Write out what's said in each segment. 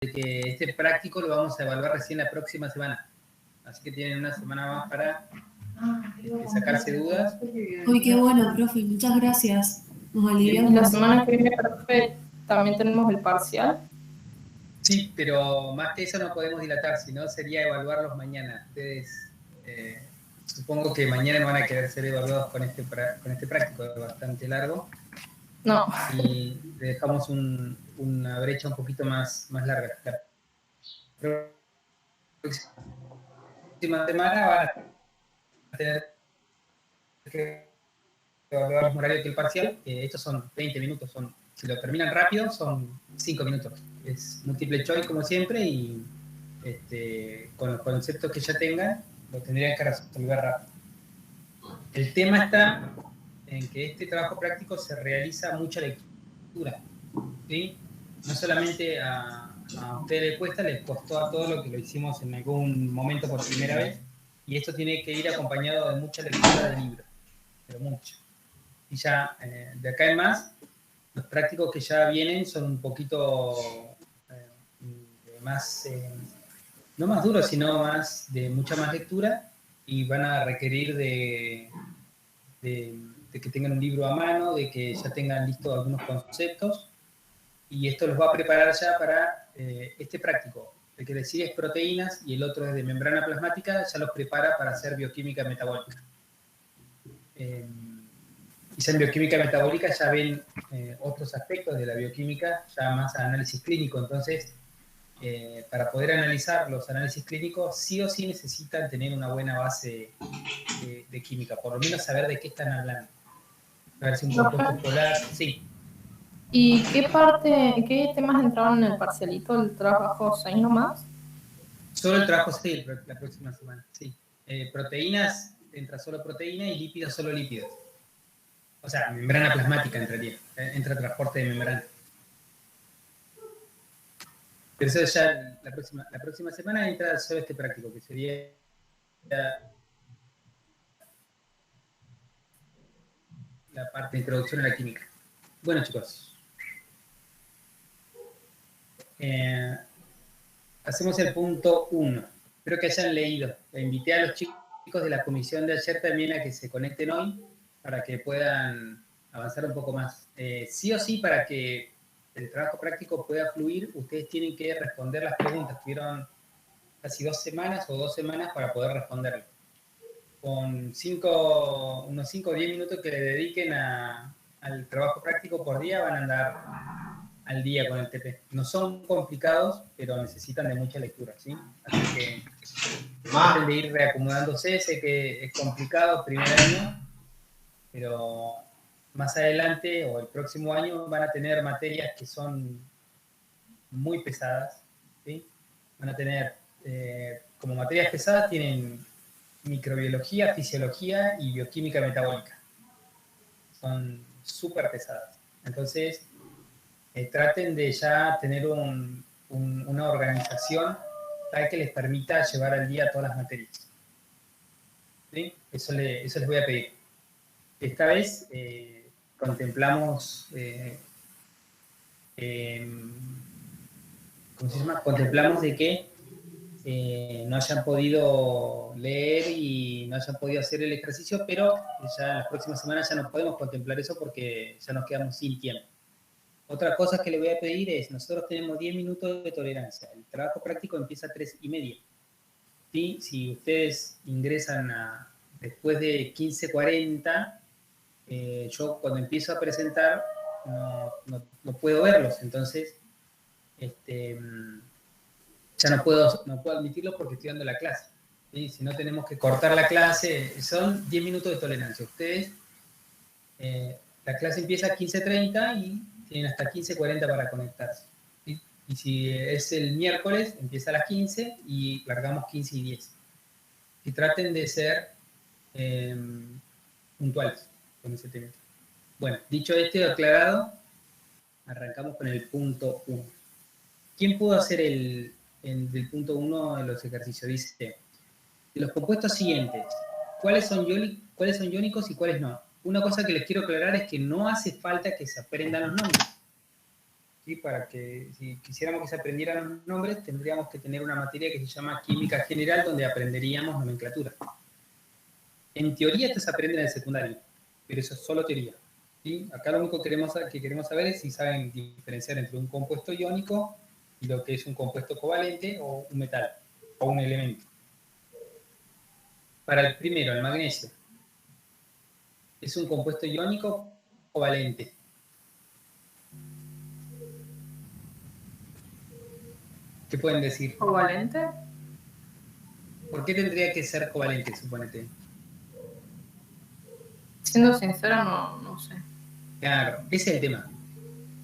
que este práctico lo vamos a evaluar recién la próxima semana. Así que tienen una semana más para sacarse dudas. Uy, qué bueno, profe, muchas gracias. Nos aliviamos. Y la semana que viene, profe, también tenemos el parcial. Sí, pero más que eso no podemos dilatar, sino sería evaluarlos mañana. Ustedes, supongo que mañana no van a querer ser evaluados con este práctico bastante largo. No. Y dejamos una brecha un poquito más larga. La próxima semana van a tener que evaluar el mismo horario que el parcial. Estos son 20 minutos, si lo terminan rápido, son 5 minutos. Es multiple choice como siempre y con los conceptos que ya tengan, lo tendrían que resolver rápido. El tema está en que este trabajo práctico se realiza mucha lectura, ¿sí? No solamente a ustedes les costó a todos los que lo hicimos en algún momento por primera vez, y esto tiene que ir acompañado de mucha lectura de libros, pero mucho. Y ya de acá en más, los prácticos que ya vienen son un poquito más, no más duros, sino de mucha más lectura, y van a requerir de que tengan un libro a mano, de que ya tengan listos algunos conceptos, y esto los va a preparar ya para este práctico. El que decide es proteínas y el otro es de membrana plasmática, ya los prepara para hacer bioquímica metabólica. Y ya en bioquímica metabólica ya ven otros aspectos de la bioquímica, ya más análisis clínico. Entonces, para poder analizar los análisis clínicos, sí o sí necesitan tener una buena base de química, por lo menos saber de qué están hablando. A ver si un compuesto polar, sí. ¿Y qué temas entraban en el parcialito? ¿El trabajo 6 nomás? Solo el trabajo 6 la próxima semana, sí. Proteínas, entra solo proteína, y lípidos, solo lípidos. O sea, membrana plasmática entraría, entra transporte de membrana. Pero eso ya la próxima semana entra solo este práctico, que sería la parte de introducción a la química. Bueno, chicos. Hacemos el punto 1. Espero que hayan leído. Le invité a los chicos de la comisión de ayer también a que se conecten hoy para que puedan avanzar un poco más. Sí o sí, para que el trabajo práctico pueda fluir, ustedes tienen que responder las preguntas. Tuvieron casi 2 semanas o 2 semanas para poder responderlas. Con unos 5 o 10 minutos que le dediquen al trabajo práctico por día, van a andar al día con el TP. No son complicados, pero necesitan de mucha lectura, ¿sí? Así que traten de ir reacomodándose. Sé que es complicado primer año, pero más adelante o el próximo año van a tener materias que son muy pesadas, ¿sí? Van a tener, como materias pesadas, tienen microbiología, fisiología y bioquímica metabólica. Son súper pesadas. Entonces, traten de ya tener una organización tal que les permita llevar al día todas las materias. ¿Sí? Eso les voy a pedir. Esta vez contemplamos, ¿cómo se llama? Contemplamos de que no hayan podido leer y no hayan podido hacer el ejercicio, pero ya en las próximas semanas ya no podemos contemplar eso porque ya nos quedamos sin tiempo. Otra cosa que le voy a pedir es, nosotros tenemos 10 minutos de tolerancia. El trabajo práctico empieza a 3:30. ¿Sí? Si ustedes ingresan después de 15:40, yo cuando empiezo a presentar no puedo verlos. Entonces, ya no puedo admitirlo porque estoy dando la clase. ¿Sí? Si no, tenemos que cortar la clase. Son 10 minutos de tolerancia. Ustedes, la clase empieza a 15:30 y tienen hasta 15:40 para conectarse. ¿Sí? Y si es el miércoles, empieza a las 15 y largamos 15:10. Y traten de ser puntuales con ese tema. Bueno, dicho esto aclarado, arrancamos con el punto 1. ¿Quién pudo hacer del punto 1 de los ejercicios? Dice, de los compuestos siguientes, ¿cuáles son iónicos y cuáles no? Una cosa que les quiero aclarar es que no hace falta que se aprendan los nombres. ¿sí? Para que si quisiéramos que se aprendieran los nombres, tendríamos que tener una materia que se llama Química General, donde aprenderíamos nomenclatura. En teoría esto se aprende en el secundario, pero eso es solo teoría. ¿Sí? Acá lo único que queremos saber es si saben diferenciar entre un compuesto iónico y lo que es un compuesto covalente o un metal, o un elemento. Para el primero, el magnesio. ¿Es un compuesto iónico o covalente? ¿Qué pueden decir? ¿Covalente? ¿Por qué tendría que ser covalente, suponete? Siendo sincera, no sé. Claro, ese es el tema.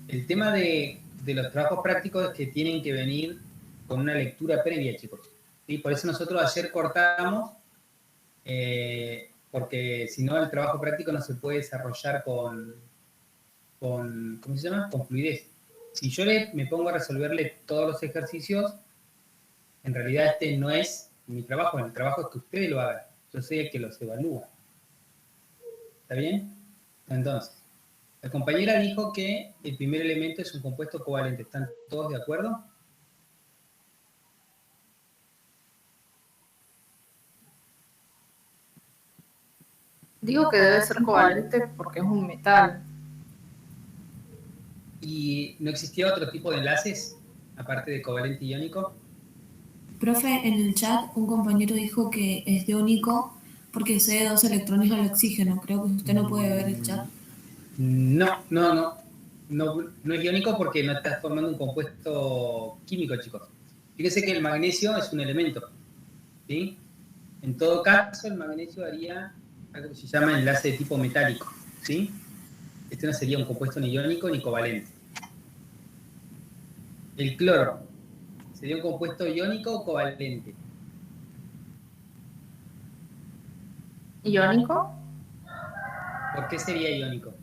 El tema de los trabajos prácticos es que tienen que venir con una lectura previa, chicos. ¿Sí? Por eso nosotros ayer cortamos, porque si no el trabajo práctico no se puede desarrollar con ¿cómo se llama? Con fluidez. Si yo me pongo a resolverle todos los ejercicios, en realidad este no es mi trabajo, el trabajo es que ustedes lo hagan. Yo soy el que los evalúa. ¿Está bien? Entonces, la compañera dijo que el primer elemento es un compuesto covalente. ¿Están todos de acuerdo? Digo que debe ser covalente porque es un metal. ¿Y no existía otro tipo de enlaces, aparte de covalente y iónico? Profe, en el chat un compañero dijo que es iónico porque cede 2 electrones al oxígeno. Creo que usted no puede ver el chat. No es iónico porque no estás formando un compuesto químico, chicos. Fíjense que el magnesio es un elemento, ¿sí? En todo caso, el magnesio haría algo que se llama enlace de tipo metálico, ¿sí? Este no sería un compuesto ni iónico ni covalente. El cloro, ¿sería un compuesto iónico o covalente? ¿Iónico? ¿Por qué sería iónico?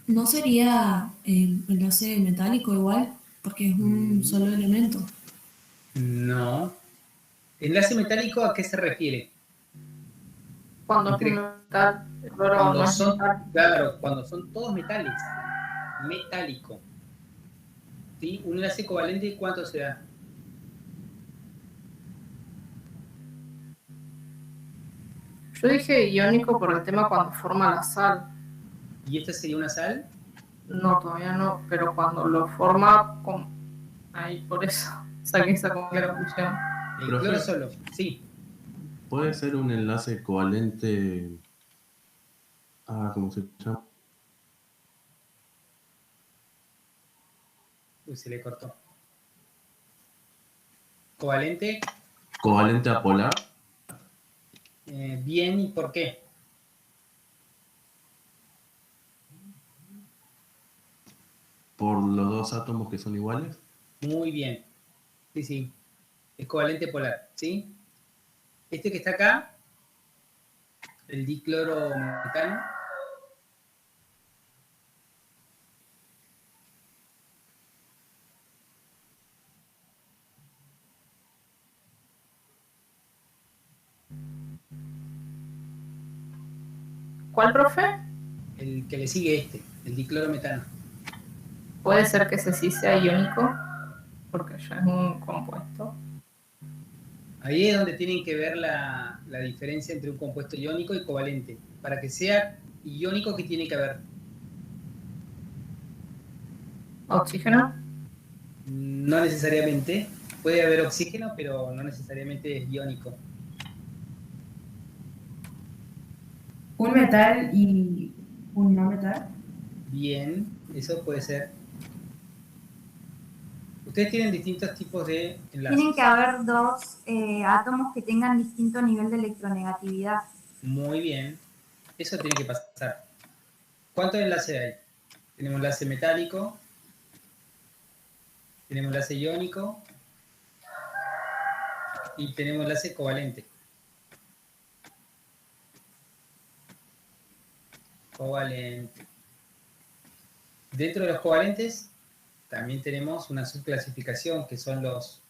¿No sería enlace metálico igual? Porque es un solo elemento. No. ¿Enlace metálico a qué se refiere? Cuando es un metal, el cloro no es metal. Claro, cuando son todos metales. Metálico. ¿Sí? Un enlace covalente, ¿cuánto se da? Yo dije iónico por el tema cuando forma la sal. ¿Y esta sería una sal? No, todavía no, pero cuando lo forma, ahí por eso saqué esa conclusión. El Profe, cloro solo, sí. ¿puede ser un enlace covalente ¿cómo se llama? Uy, se le cortó. Covalente, Covalente a polar. bien, ¿y por qué? Por los dos átomos que son iguales. Muy bien. Sí, sí. Es covalente polar, ¿sí? Este que está acá, el diclorometano, ¿Cuál, profe? el que le sigue este, el diclorometano. Puede ser que ese sí sea iónico, porque ya es un compuesto. Ahí es donde tienen que ver la diferencia entre un compuesto iónico y covalente. Para que sea iónico, ¿qué tiene que haber? ¿Oxígeno? No necesariamente. Puede haber oxígeno, pero no necesariamente es iónico. Un metal y un no metal. Bien, eso puede ser. Ustedes tienen distintos tipos de enlaces. Tienen que haber dos átomos que tengan distinto nivel de electronegatividad. Muy bien. Eso tiene que pasar. ¿Cuántos enlaces hay? Tenemos enlace metálico, tenemos enlace iónico y tenemos enlace covalente. Covalente. Dentro de los covalentes también tenemos una subclasificación que son los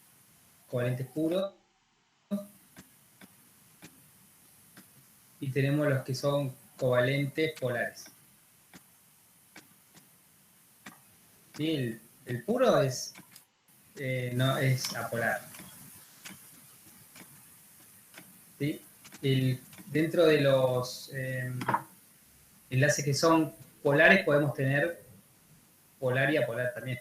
covalentes puros y tenemos los que son covalentes polares. ¿Sí? El puro no es apolar. ¿Sí? Dentro de los enlaces que son polares podemos tener polar y apolar también.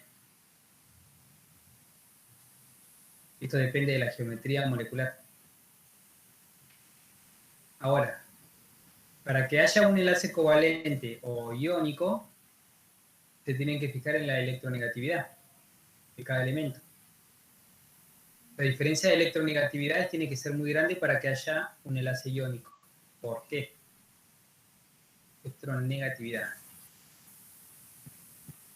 Esto depende de la geometría molecular. Ahora, para que haya un enlace covalente o iónico, se tienen que fijar en la electronegatividad de cada elemento. La diferencia de electronegatividades tiene que ser muy grande para que haya un enlace iónico. ¿Por qué? Electronegatividad.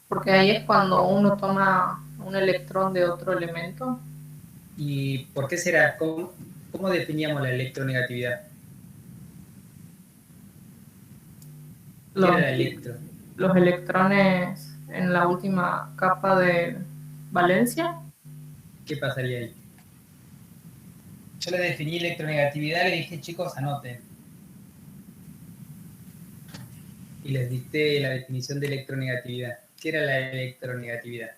Porque ahí es cuando uno toma un electrón de otro elemento. ¿Y por qué será? ¿Cómo definíamos la electronegatividad? ¿Qué era la electro? Los electrones en la última capa de valencia. ¿Qué pasaría ahí? Yo le definí electronegatividad, le dije, chicos, anoten. Y les dicté la definición de electronegatividad. ¿Qué era la electronegatividad?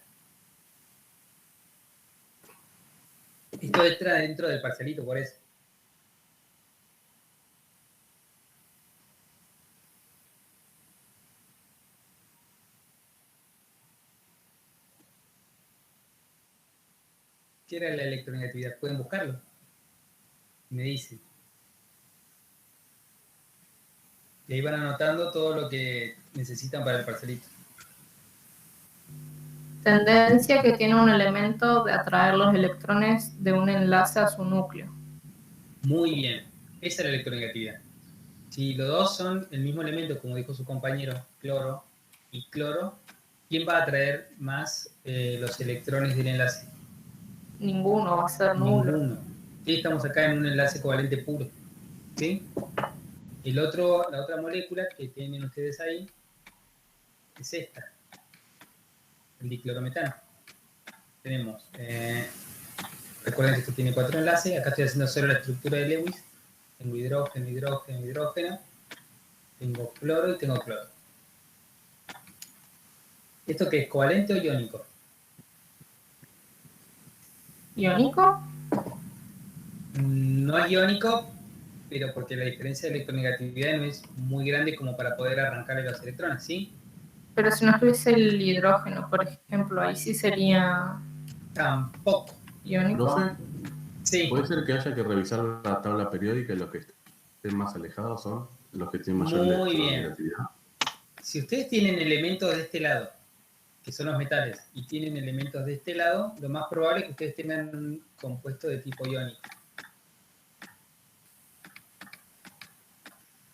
Esto entra dentro del parcialito, por eso. ¿Qué era la electronegatividad? Pueden buscarlo. Me dicen. Y ahí van anotando todo lo que necesitan para el parcelito. Tendencia que tiene un elemento de atraer los electrones de un enlace a su núcleo. Muy bien. Esa es la electronegatividad. Si los dos son el mismo elemento, como dijo su compañero, cloro y cloro, ¿quién va a atraer más los electrones del enlace? Ninguno va a ser nulo. Ninguno. Sí, estamos acá en un enlace covalente puro. ¿Sí? La otra molécula que tienen ustedes ahí es esta, el diclorometano. Tenemos, recuerden que esto tiene 4 enlaces, acá estoy haciendo solo la estructura de Lewis. Tengo hidrógeno, hidrógeno, hidrógeno. Tengo cloro y tengo cloro. ¿Esto qué es? ¿Covalente o iónico? ¿Iónico? No es iónico, pero porque la diferencia de electronegatividad no es muy grande como para poder arrancarle los electrones, ¿sí? Pero si no estuviese el hidrógeno, por ejemplo, ahí sí sería Tampoco. iónico. Profe, Sí, puede ser que haya que revisar la tabla periódica y los que estén más alejados son los que tienen mayor muy bien. electronegatividad. Si ustedes tienen elementos de este lado, que son los metales, y tienen elementos de este lado, lo más probable es que ustedes tengan un compuesto de tipo iónico.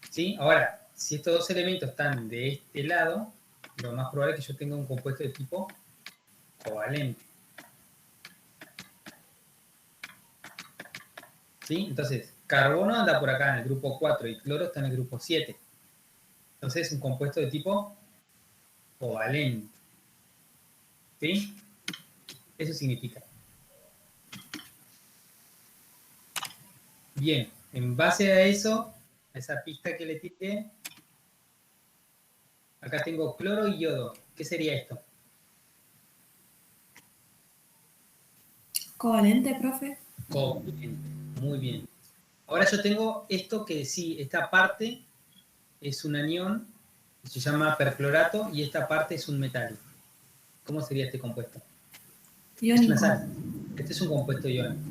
¿Sí? Ahora, si estos dos elementos están de este lado, lo más probable es que yo tenga un compuesto de tipo covalente. ¿Sí? Entonces, carbono anda por acá en el grupo 4 y cloro está en el grupo 7. Entonces es un compuesto de tipo covalente. ¿Sí? Eso significa. Bien, en base a eso, a esa pista que le tiré, acá tengo cloro y yodo. ¿Qué sería esto? ¿Covalente, profe? Covalente. Muy bien. Ahora yo tengo esto que sí, esta parte es un anión, se llama perclorato, y esta parte es un metal. ¿Cómo sería este compuesto? Es una Iónico. sal. Este es un compuesto iónico.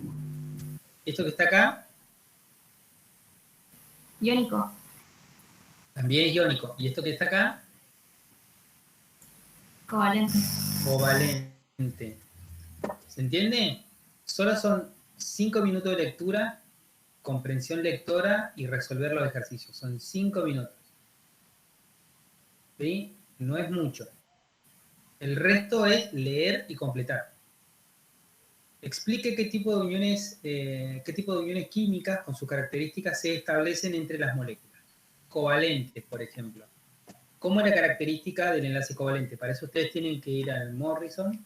Esto que está acá Iónico. también es iónico. Y esto que está acá, Covalente. covalente. ¿Se entiende? Solo son 5 minutos de lectura, comprensión lectora y resolver los ejercicios. Son 5 minutos. ¿Sí? No es mucho. El resto es leer y completar. Explique qué tipo de uniones químicas con sus características se establecen entre las moléculas. Covalentes, por ejemplo. ¿Cómo es la característica del enlace covalente? Para eso ustedes tienen que ir al Morrison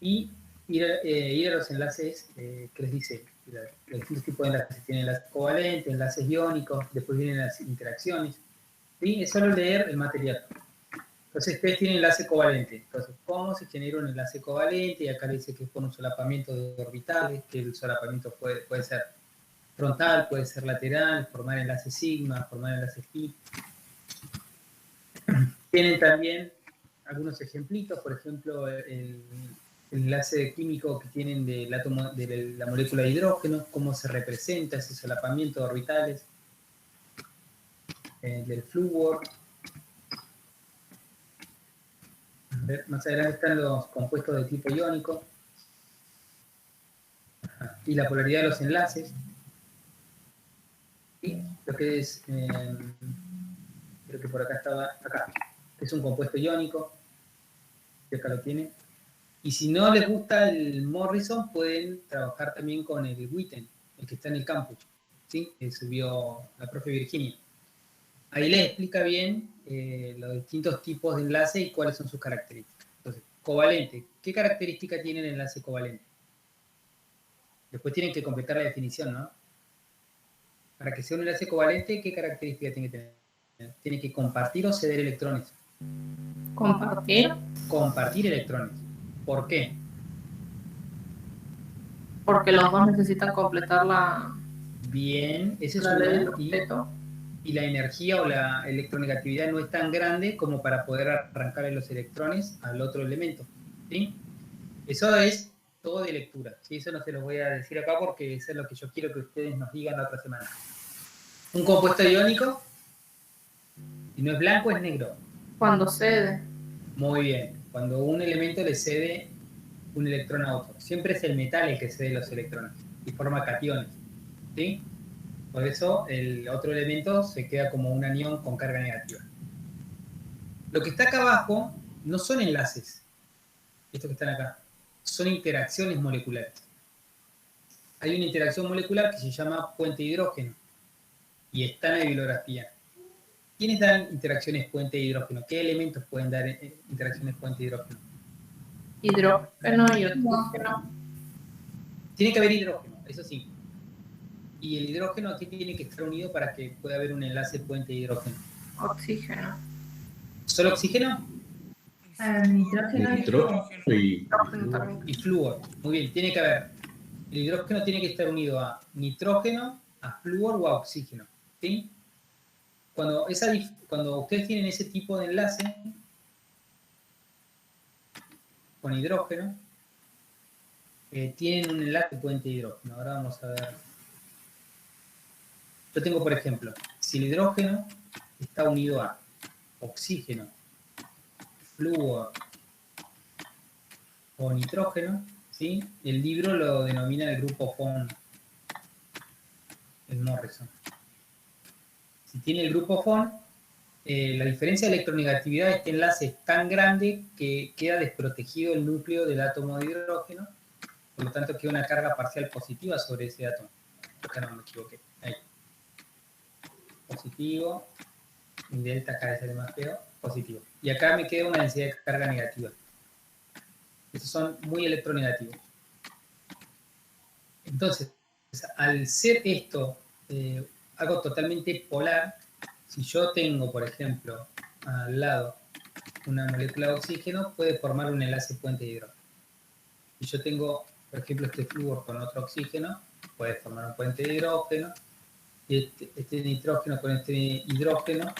y ir a los enlaces que les dice Los distintos tipos de enlaces tienen enlaces covalentes, enlaces iónicos, después vienen las interacciones. ¿Sí? Es solo leer el material. Entonces, ustedes tienen enlace covalente. Entonces, ¿cómo se genera un enlace covalente? Y acá dice que es por un solapamiento de orbitales, que el solapamiento puede ser frontal, puede ser lateral, formar enlace sigma, formar enlace pi. Tienen también algunos ejemplitos, por ejemplo, el enlace químico que tienen del átomo, de la molécula de hidrógeno, cómo se representa ese solapamiento de orbitales, del flúor. Más adelante están los compuestos de tipo iónico y la polaridad de los enlaces. Y lo que es, creo que por acá estaba, acá, es un compuesto iónico, que acá lo tiene. Y si no les gusta el Morrison, pueden trabajar también con el Witten, el que está en el campus, ¿sí? Que subió la profe Virginia. Ahí les explica bien los distintos tipos de enlace y cuáles son sus características. Entonces, covalente. ¿Qué característica tiene el enlace covalente? Después tienen que completar la definición, ¿no? Para que sea un enlace covalente, ¿qué característica tiene que tener? Tiene que compartir o ceder electrones. Compartir. Compartir electrones. ¿Por qué? Porque los dos necesitan completar la, Bien, ese es la ley del una. octeto. Y la energía o la electronegatividad no es tan grande como para poder arrancarle los electrones al otro elemento. ¿Sí? Eso es todo de lectura. ¿Sí? Eso no se los voy a decir acá porque eso es lo que yo quiero que ustedes nos digan la otra semana. Un compuesto iónico, si no es blanco, es negro. Cuando cede. Muy bien. Cuando un elemento le cede un electrón a otro. Siempre es el metal el que cede los electrones y forma cationes. ¿Sí? Por eso el otro elemento se queda como un anión con carga negativa. Lo que está acá abajo no son enlaces, estos que están acá, son interacciones moleculares. Hay una interacción molecular que se llama puente de hidrógeno y está en la bibliografía. ¿Quiénes dan interacciones puente de hidrógeno? ¿Qué elementos pueden dar interacciones puente de hidrógeno? Hidrógeno y oxígeno. Tiene que haber hidrógeno, eso sí. Y el hidrógeno aquí tiene que estar unido para que pueda haber un enlace puente de hidrógeno. Oxígeno. ¿Solo oxígeno? Nitrógeno Y flúor. Muy bien, tiene que haber. El hidrógeno tiene que estar unido a nitrógeno, a flúor o a oxígeno. ¿Sí? Cuando ustedes tienen ese tipo de enlace con hidrógeno, tienen un enlace puente de hidrógeno. Ahora vamos a ver. Yo tengo, por ejemplo, si el hidrógeno está unido a oxígeno, flúor o nitrógeno, ¿sí? El libro lo denomina el grupo FON, el Morrison. Si tiene el grupo FON, la diferencia de electronegatividad de este enlace es tan grande que queda desprotegido el núcleo del átomo de hidrógeno, por lo tanto queda una carga parcial positiva sobre ese átomo. Acá no me equivoqué. Ahí. Positivo, y delta acá es el más feo, positivo. Y acá me queda una densidad de carga negativa. Estos son muy electronegativos. Entonces, al ser esto algo totalmente polar, si yo tengo, por ejemplo, al lado una molécula de oxígeno, puede formar un enlace puente de hidrógeno. Si yo tengo, por ejemplo, este flúor con otro oxígeno, puede formar un puente de hidrógeno. Y este nitrógeno con este hidrógeno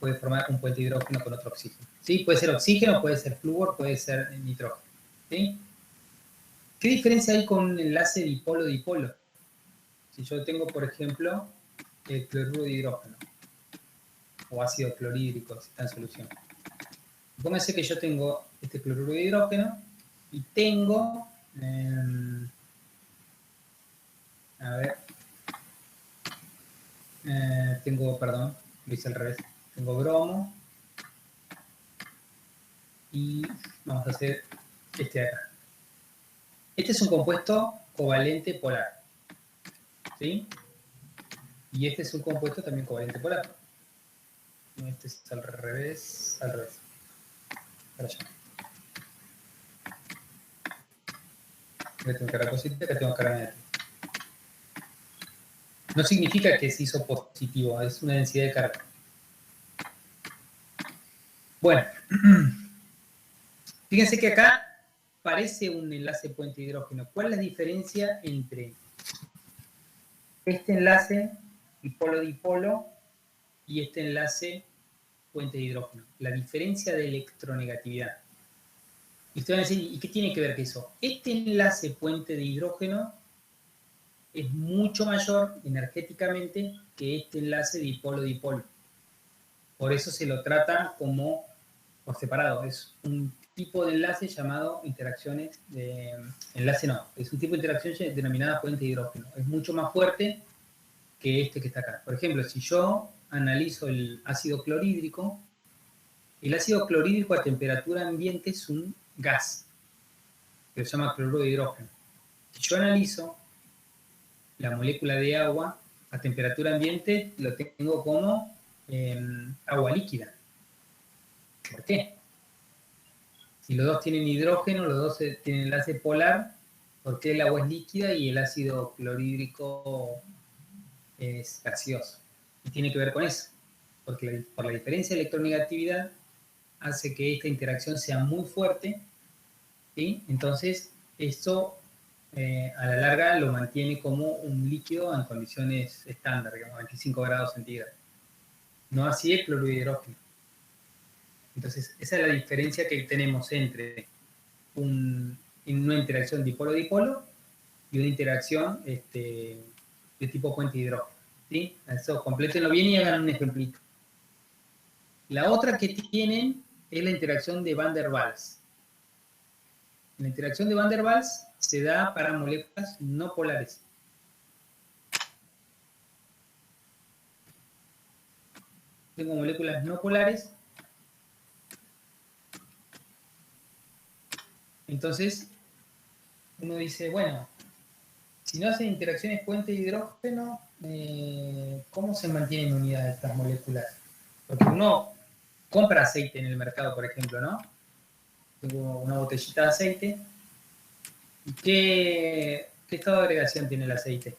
puede formar un puente de hidrógeno con otro oxígeno. ¿Sí? Puede ser oxígeno, puede ser flúor, puede ser nitrógeno. ¿Sí? ¿Qué diferencia hay con un enlace dipolo-dipolo? Si yo tengo, por ejemplo, el cloruro de hidrógeno o ácido clorhídrico, si está en solución. Pónganse que yo tengo este cloruro de hidrógeno y tengo, perdón, lo hice al revés. Tengo bromo y vamos a hacer este de acá. Este es un compuesto covalente polar, ¿sí? Y este es un compuesto también covalente polar. Este es al revés, para allá. Acá tengo carga positiva, acá tengo carga negativa. No significa que se hizo positivo, es una densidad de carga. Bueno, fíjense que acá parece un enlace puente hidrógeno. ¿Cuál es la diferencia entre este enlace dipolo-dipolo y este enlace puente de hidrógeno? La diferencia de electronegatividad. Y ustedes van a decir, ¿y qué tiene que ver con eso? Este enlace puente de hidrógeno es mucho mayor energéticamente que este enlace dipolo-dipolo. Por eso se lo trata como por separado. Es un tipo de enlace llamado interacciones de... Enlace no, es un tipo de interacción denominada puente de hidrógeno. Es mucho más fuerte que este que está acá. Por ejemplo, si yo analizo el ácido clorhídrico, el ácido clorhídrico a temperatura ambiente es un gas, que se llama cloruro de hidrógeno. Si yo analizo la molécula de agua a temperatura ambiente, lo tengo como agua líquida. ¿Por qué? Si los dos tienen hidrógeno, los dos tienen enlace polar, ¿por qué el agua es líquida y el ácido clorhídrico es gaseoso? Y tiene que ver con eso, porque por la diferencia de electronegatividad hace que esta interacción sea muy fuerte, ¿sí? Entonces esto a la larga lo mantiene como un líquido en condiciones estándar, digamos, 25 grados centígrados. No así el cloruro de hidrógeno. Entonces esa es la diferencia que tenemos entre una interacción dipolo-dipolo y una interacción de tipo puente de hidrógeno. ¿Sí? Eso, complétenlo bien y hagan un ejemplito. La otra que tienen es la interacción de Van der Waals. La interacción de Van der Waals se da para moléculas no polares. Tengo moléculas no polares. Entonces, uno dice, bueno, si no hacen interacciones puente de hidrógeno, ¿cómo se mantienen unidas estas moléculas? Porque uno compra aceite en el mercado, por ejemplo, ¿no? Tengo una botellita de aceite. ¿Y qué estado de agregación tiene el aceite?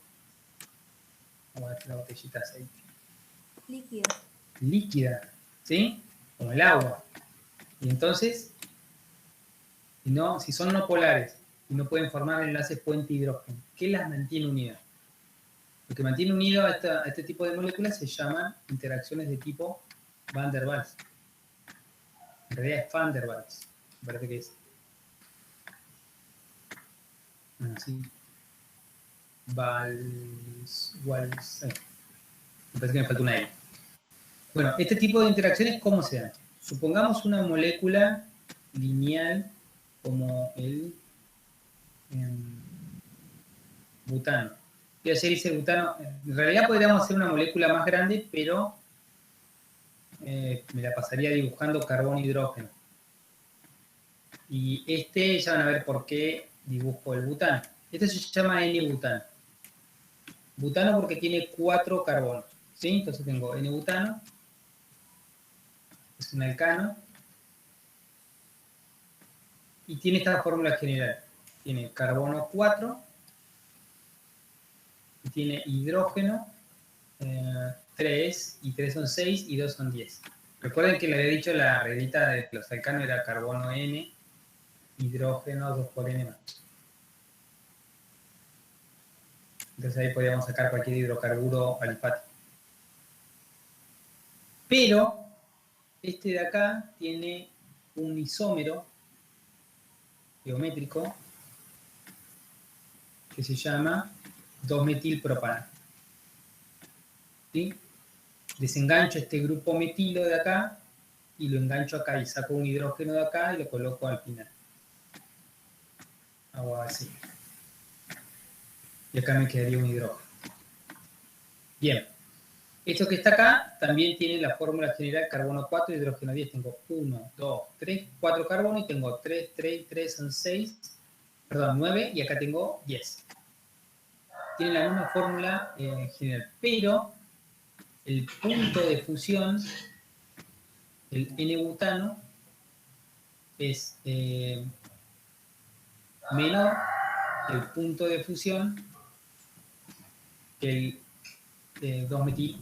Vamos a ver la botellita de aceite. Líquido. Líquida, ¿sí? Como el agua. Y entonces, si son no polares y no pueden formar enlaces puente hidrógeno, ¿qué las mantiene unidas? Lo que mantiene unido a este tipo de moléculas se llaman interacciones de tipo Van der Waals. En realidad es Van der Waals, me parece que es. Así. Waals. Me parece que me falta una L. Bueno, este tipo de interacciones, ¿cómo se dan? Supongamos una molécula lineal como el butano. Y ayer hice el butano. En realidad podríamos hacer una molécula más grande, pero me la pasaría dibujando carbono e hidrógeno. Y ya van a ver por qué dibujo el butano. Este se llama N-butano. Butano porque tiene 4 carbonos. ¿Sí? Entonces tengo N-butano. Es un alcano. Y tiene esta fórmula general. Tiene carbono 4. Y tiene hidrógeno 3. Y 3 son 6 y 2 son 10. Recuerden que le había dicho la reglita de los alcanos era carbono N, hidrógeno 2 por N más. Entonces ahí podríamos sacar cualquier hidrocarburo alifático. Pero este de acá tiene un isómero geométrico que se llama 2-metilpropano. ¿Sí? Desengancho este grupo metilo de acá y lo engancho acá y saco un hidrógeno de acá y lo coloco al final. Hago así. Y acá me quedaría un hidrógeno. Bien. Esto que está acá también tiene la fórmula general carbono 4, hidrógeno 10. Tengo 1, 2, 3, 4 carbonos y tengo 3, 3, 3 son 6, perdón, 9 y acá tengo 10. Tiene la misma fórmula general, pero el punto de fusión, el N-butano, es menor que el punto de fusión que el 2-metil,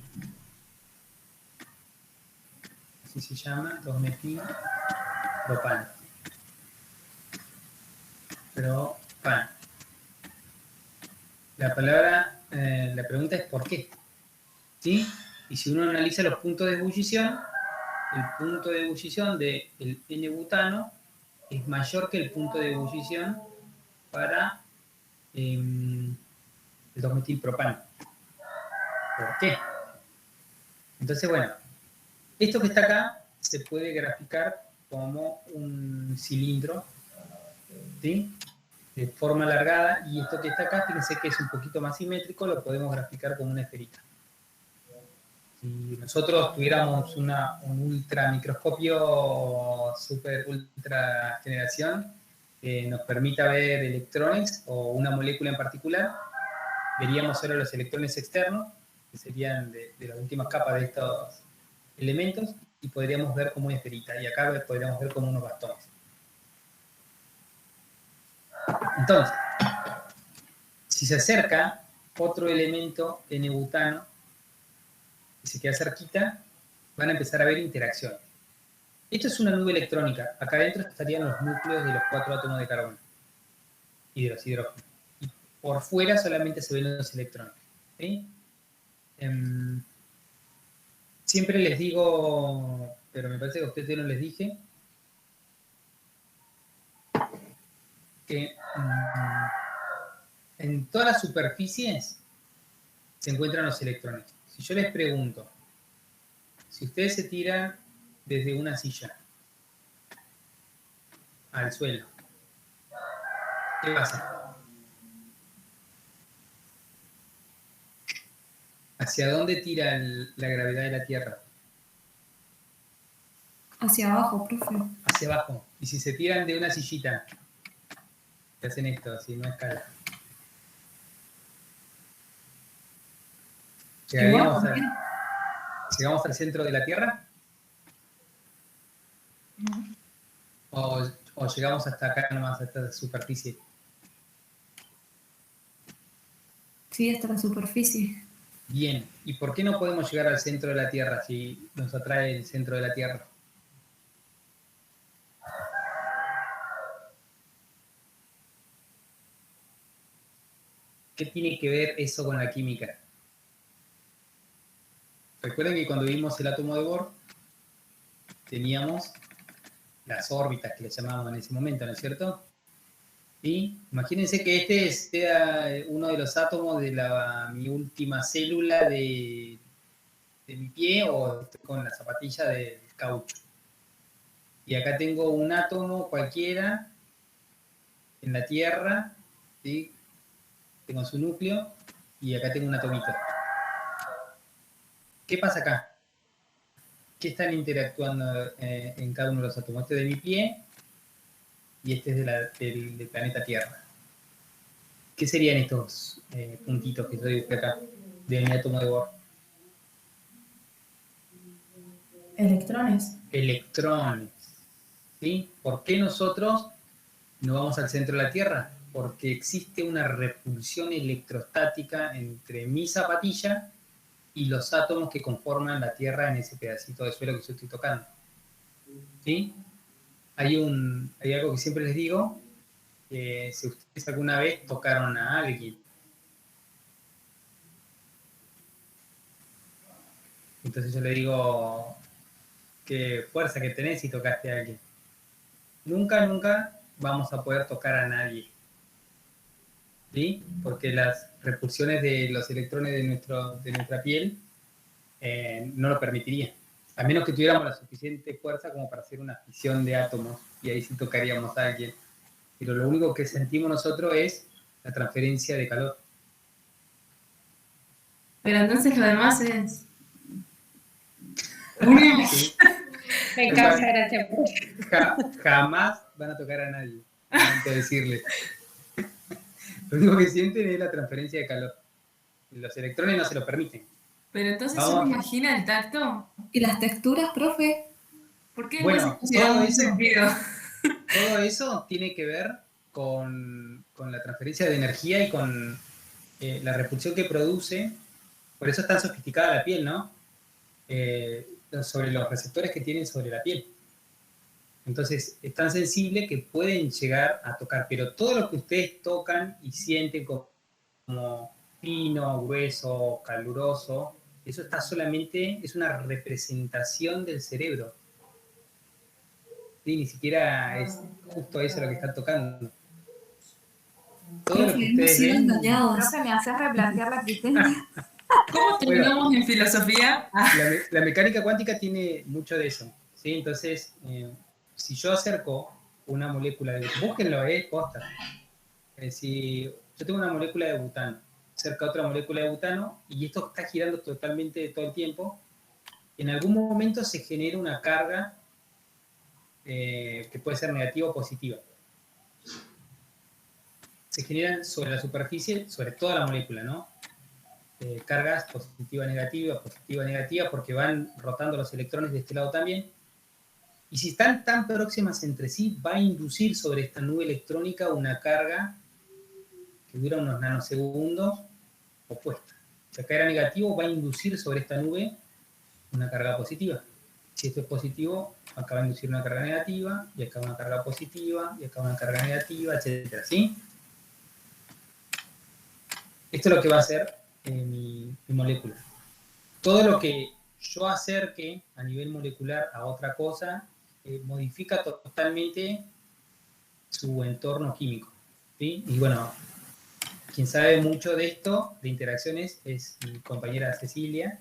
así se llama, 2-metil propano. Propano. La pregunta es ¿por qué? ¿Sí? Y si uno analiza los puntos de ebullición, el punto de ebullición del N-butano es mayor que el punto de ebullición para el 2-metilpropano. ¿Por qué? Entonces, bueno, esto que está acá se puede graficar como un cilindro, ¿sí? De forma alargada, y esto que está acá, fíjense que es un poquito más simétrico, lo podemos graficar como una esferita. Si nosotros tuviéramos un ultra microscopio super ultra generación que nos permita ver electrones o una molécula en particular, veríamos solo los electrones externos, que serían de las últimas capas de estos elementos, y podríamos ver como una esferita, y acá podríamos ver como unos bastones. Entonces, si se acerca otro elemento N-butano y se queda cerquita, van a empezar a ver interacciones. Esto es una nube electrónica. Acá adentro estarían los núcleos de los 4 átomos de carbono y de los hidrógenos. Y por fuera solamente se ven los electrones. ¿Sí? Siempre les digo, pero me parece que a ustedes no les dije, que en todas las superficies se encuentran los electrones. Si yo les pregunto, si ustedes se tiran desde una silla al suelo, ¿qué pasa? ¿Hacia dónde tira la gravedad de la Tierra? Hacia abajo, profe. Hacia abajo. Y si se tiran de una sillita, ¿qué hacen esto? Si no escala. ¿Llegamos al centro de la Tierra? ¿O llegamos hasta acá nomás, hasta esta superficie? Sí, hasta la superficie. Bien. ¿Y por qué no podemos llegar al centro de la Tierra si nos atrae el centro de la Tierra? ¿Qué tiene que ver eso con la química? Recuerden que cuando vimos el átomo de Bohr, teníamos las órbitas que le llamábamos en ese momento, ¿no es cierto? ¿Sí? Imagínense que este sea uno de los átomos de mi última célula de mi pie, o con la zapatilla del caucho. Y acá tengo un átomo cualquiera en la Tierra, ¿sí? Tengo su núcleo, y acá tengo un atomito. ¿Qué pasa acá? ¿Qué están interactuando en cada uno de los átomos? Este es de mi pie y este es del planeta Tierra. ¿Qué serían estos puntitos que yo dibujé acá de mi átomo de Bohr? Electrones. Electrones. ¿Sí? ¿Por qué nosotros no vamos al centro de la Tierra? Porque existe una repulsión electrostática entre mi zapatilla y los átomos que conforman la Tierra en ese pedacito de suelo que yo estoy tocando. ¿Sí? Hay algo que siempre les digo, que si ustedes alguna vez tocaron a alguien, entonces yo le digo, qué fuerza que tenés si tocaste a alguien. Nunca vamos a poder tocar a nadie. ¿Sí? Porque las repulsiones de los electrones de nuestra piel no lo permitirían. A menos que tuviéramos la suficiente fuerza como para hacer una fisión de átomos, y ahí sí tocaríamos a alguien. Pero lo único que sentimos nosotros es la transferencia de calor. Pero entonces lo demás es. ¿Sí? Me causa gracia. Jamás van a tocar a nadie, antes de decirles. Lo único que sienten es la transferencia de calor. Los electrones no se lo permiten. Pero entonces Vamos. uno imagina el tacto. ¿Y las texturas, profe? ¿Por qué Bueno, no se considera un sentido? Todo eso tiene que ver con la transferencia de energía y con la repulsión que produce Por eso es tan sofisticada la piel, ¿no? Sobre los receptores que tienen sobre la piel. Entonces, es tan sensible que pueden llegar a tocar, pero todo lo que ustedes tocan y sienten como fino, grueso, caluroso, eso está solamente, es una representación del cerebro. ¿Sí? Ni siquiera es justo eso lo que están tocando. Todo lo Profe, que hemos ustedes sido ven, engañados. Profe, ¿me haces replantear la existencia? ¿Cómo terminamos en filosofía? la mecánica cuántica tiene mucho de eso, ¿sí? Entonces, si yo acerco una molécula de... Búsquenlo, posta. Si yo tengo una molécula de butano, cerca otra molécula de butano, y esto está girando totalmente todo el tiempo, en algún momento se genera una carga que puede ser negativa o positiva. Se generan sobre la superficie, sobre toda la molécula, ¿no? Cargas positiva, negativa, porque van rotando los electrones de este lado también. Y si están tan próximas entre sí, va a inducir sobre esta nube electrónica una carga que dura unos nanosegundos opuesta. Si acá era negativo, va a inducir sobre esta nube una carga positiva. Si esto es positivo, acá va a inducir una carga negativa, y acá una carga positiva, y acá una carga negativa, etcétera, ¿sí? Esto es lo que va a hacer mi molécula. Todo lo que yo acerque a nivel molecular a otra cosa modifica totalmente su entorno químico, ¿sí? Y bueno, quien sabe mucho de esto, de interacciones, es mi compañera Cecilia,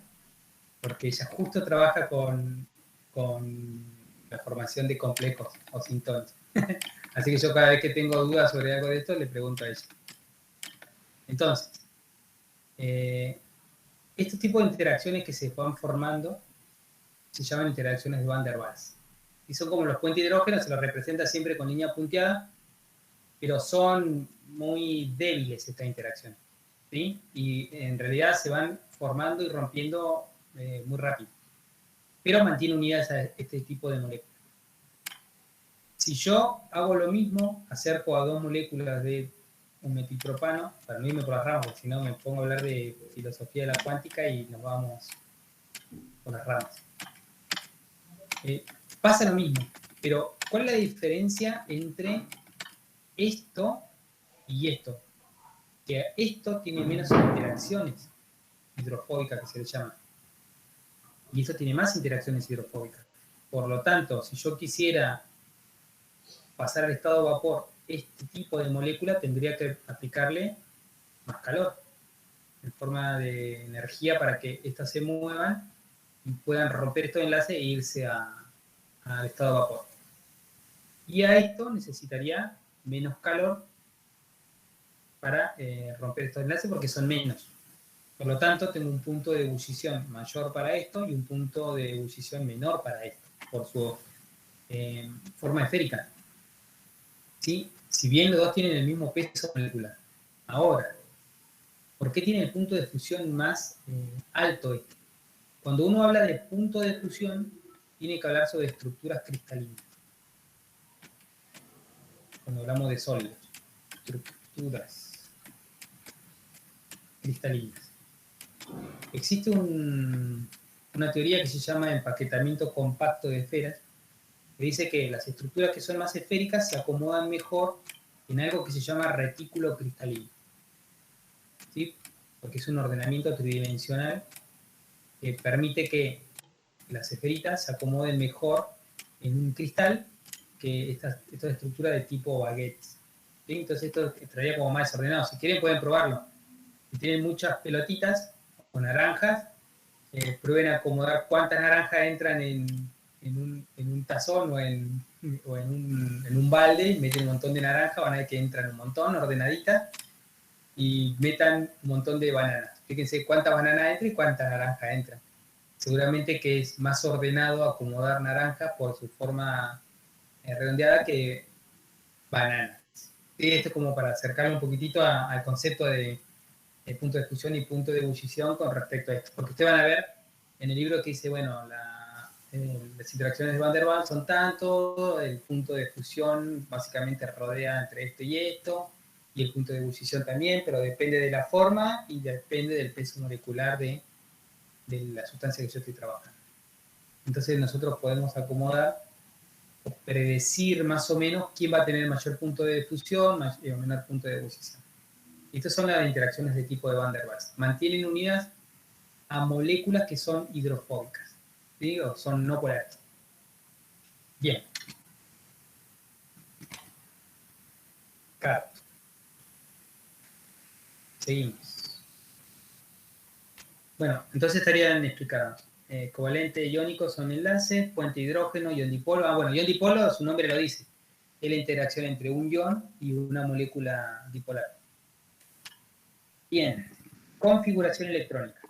porque ella justo trabaja con la formación de complejos o sintones. Así que yo cada vez que tengo dudas sobre algo de esto, le pregunto a ella. Entonces, estos tipos de interacciones que se van formando se llaman interacciones de Van der Waals. Y son como los puentes hidrógenos, se los representa siempre con línea punteada, pero son muy débiles estas interacciones, ¿sí? Y en realidad se van formando y rompiendo muy rápido. Pero mantiene unidas a este tipo de moléculas. Si yo hago lo mismo, acerco a dos moléculas de un metilpropano, para no irme por las ramas, porque si no me pongo a hablar de filosofía de la cuántica y nos vamos por las ramas. Pasa lo mismo, pero ¿cuál es la diferencia entre esto y esto? Que esto tiene menos interacciones hidrofóbicas, que se le llama, y esto tiene más interacciones hidrofóbicas. Por lo tanto, si yo quisiera pasar al estado de vapor este tipo de molécula, tendría que aplicarle más calor en forma de energía para que éstas se muevan y puedan romper estos enlaces e irse al estado de vapor. Y a esto necesitaría menos calor para romper estos enlaces porque son menos. Por lo tanto, tengo un punto de ebullición mayor para esto y un punto de ebullición menor para esto, por su forma esférica. ¿Sí? Si bien los dos tienen el mismo peso molecular. Ahora, ¿por qué tiene el punto de fusión más alto este? Cuando uno habla de punto de fusión, tiene que hablar sobre estructuras cristalinas. Cuando hablamos de sólidos, estructuras cristalinas. Existe una teoría que se llama empaquetamiento compacto de esferas, que dice que las estructuras que son más esféricas se acomodan mejor en algo que se llama retículo cristalino, ¿sí? Porque es un ordenamiento tridimensional que permite que las esferitas se acomoden mejor en un cristal que estas estructuras de tipo baguettes, ¿sí? Entonces esto estaría como más desordenado. Si quieren pueden probarlo. Si tienen muchas pelotitas o naranjas, prueben a acomodar cuántas naranjas entran en un tazón o en un balde, meten un montón de naranjas, van a ver que entran un montón, ordenaditas, y metan un montón de bananas. Fíjense cuántas bananas entran y cuántas naranjas entran. Seguramente que es más ordenado acomodar naranjas por su forma redondeada que bananas. ¿Sí? Esto es como para acercarme un poquitito al concepto de punto de fusión y punto de ebullición con respecto a esto. Porque ustedes van a ver en el libro que dice, bueno, las interacciones de Van der Waals son tanto, el punto de fusión básicamente rodea entre esto y el punto de ebullición también, pero depende de la forma y depende del peso molecular de de la sustancia que yo estoy trabajando. Entonces nosotros podemos acomodar o predecir más o menos quién va a tener mayor punto de fusión o menor punto de ebullición. Estas son las interacciones de tipo de Van der Waals. Mantienen unidas a moléculas que son hidrofóbicas, ¿sí? O son no polares. Bien. Claro. Seguimos. Bueno, entonces estarían explicados. Covalente iónico son enlaces, puente hidrógeno, ion dipolo. Bueno, ion dipolo, su nombre lo dice. Es la interacción entre un ion y una molécula dipolar. Bien. Configuración electrónica.